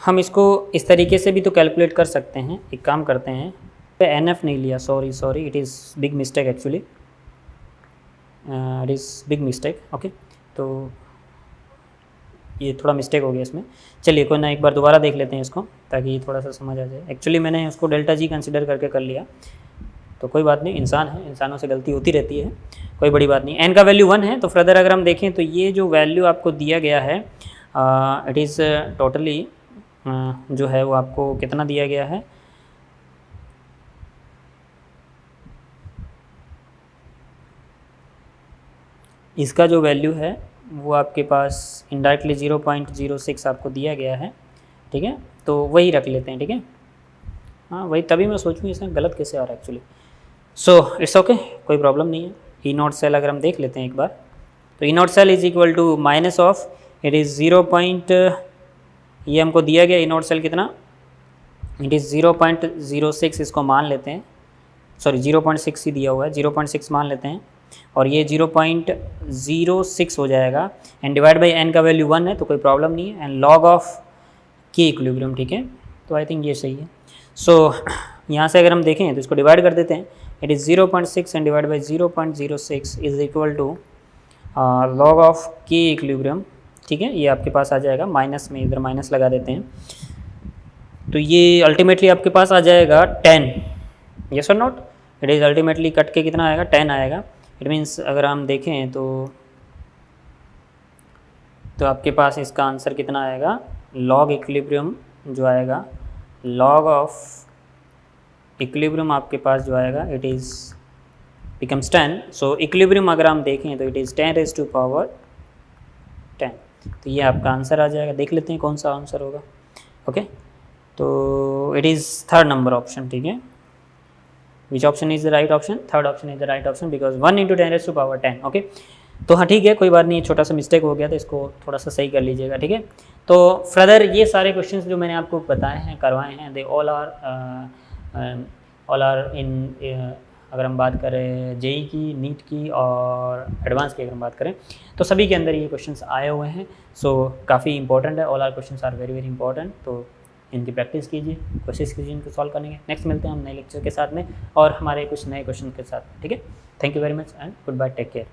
हम इसको इस तरीके से भी तो कैलकुलेट कर सकते हैं। एक काम करते हैं, NF नहीं लिया, sorry it is big mistake actually, it is big mistake. Okay, तो ये थोड़ा मिस्टेक हो गया इसमें। चलिए कोई ना, एक बार दोबारा देख लेते हैं इसको ताकि थोड़ा सा समझ आ जाए। एक्चुअली मैंने उसको डेल्टा जी कंसिडर करके कर लिया, तो कोई बात नहीं, इंसान है, इंसानों से गलती होती रहती है, कोई बड़ी बात नहीं। n का वैल्यू 1 है, तो फर्दर अगर हम देखें तो ये जो वैल्यू आपको दिया गया है, इट इज़ टोटली जो है वो आपको कितना दिया गया है, इसका जो वैल्यू है वो आपके पास इनडायरेक्टली 0.06 आपको दिया गया है। ठीक है, तो वही रख लेते हैं। ठीक है, हाँ वही, तभी मैं सोचूँ इसमें गलत कैसे आ रहा है एक्चुअली। सो इट्स ओके, कोई प्रॉब्लम नहीं है। ई नॉट सेल अगर हम देख लेते हैं एक बार, तो E naught cell is equal to minus of, it is 0. ये हमको दिया गया ई नॉट सेल कितना, इट इज़ 0.06, इसको मान लेते हैं, सॉरी 0.6 ही दिया हुआ है, 0.6 मान लेते हैं, और ये 0.06 हो जाएगा, एंड डिवाइड बाई n का वैल्यू 1 है, तो कोई प्रॉब्लम नहीं है, and log of K equilibrium. ठीक है, तो आई थिंक ये सही है। सो यहाँ से अगर हम देखें तो इसको डिवाइड कर देते हैं, it is 0.6 and divide by 0.06 is equal to log of K equilibrium. ठीक है, ये आपके पास आ जाएगा माइनस में, इधर माइनस लगा देते हैं, तो ये अल्टीमेटली आपके पास आ जाएगा 10। यस और not, it is ultimately cut के कितना आएगा, 10 आएगा। इट मीन्स अगर हम देखें तो आपके पास इसका आंसर कितना आएगा, लॉग इक्विलिब्रियम जो आएगा, लॉग ऑफ इक्विलिब्रियम आपके पास जो आएगा, it is becomes 10। So equilibrium अगर हम देखें तो इट इज़ 10⁻10। तो ये आपका आंसर आ जाएगा। देख लेते हैं कौन सा आंसर होगा। ओके, तो it is third number option. ठीक है, which option is the right option, third option is the right option, because 1 × 10⁻10। Okay, तो हाँ ठीक है, कोई बात नहीं, छोटा सा मिस्टेक हो गया, तो इसको थोड़ा सा सही कर लीजिएगा। ठीक है, तो फर्दर ये सारे क्वेश्चंस जो मैंने आपको बताए हैं, करवाए हैं, दे ऑल आर इन, अगर हम बात करें जेई की, नीट की और एडवांस की अगर हम बात करें, तो सभी के अंदर ये क्वेश्चंस आए हुए हैं। सो काफ़ी इंपॉर्टेंट है, all are questions are very important. तो इनकी प्रैक्टिस कीजिए, कोशिश कीजिए इनको सॉल्व करने के। नेक्स्ट मिलते हैं हम नए लेक्चर के साथ में और हमारे कुछ नए क्वेश्चन के साथ। ठीक है, thank you very much and good bye, take care.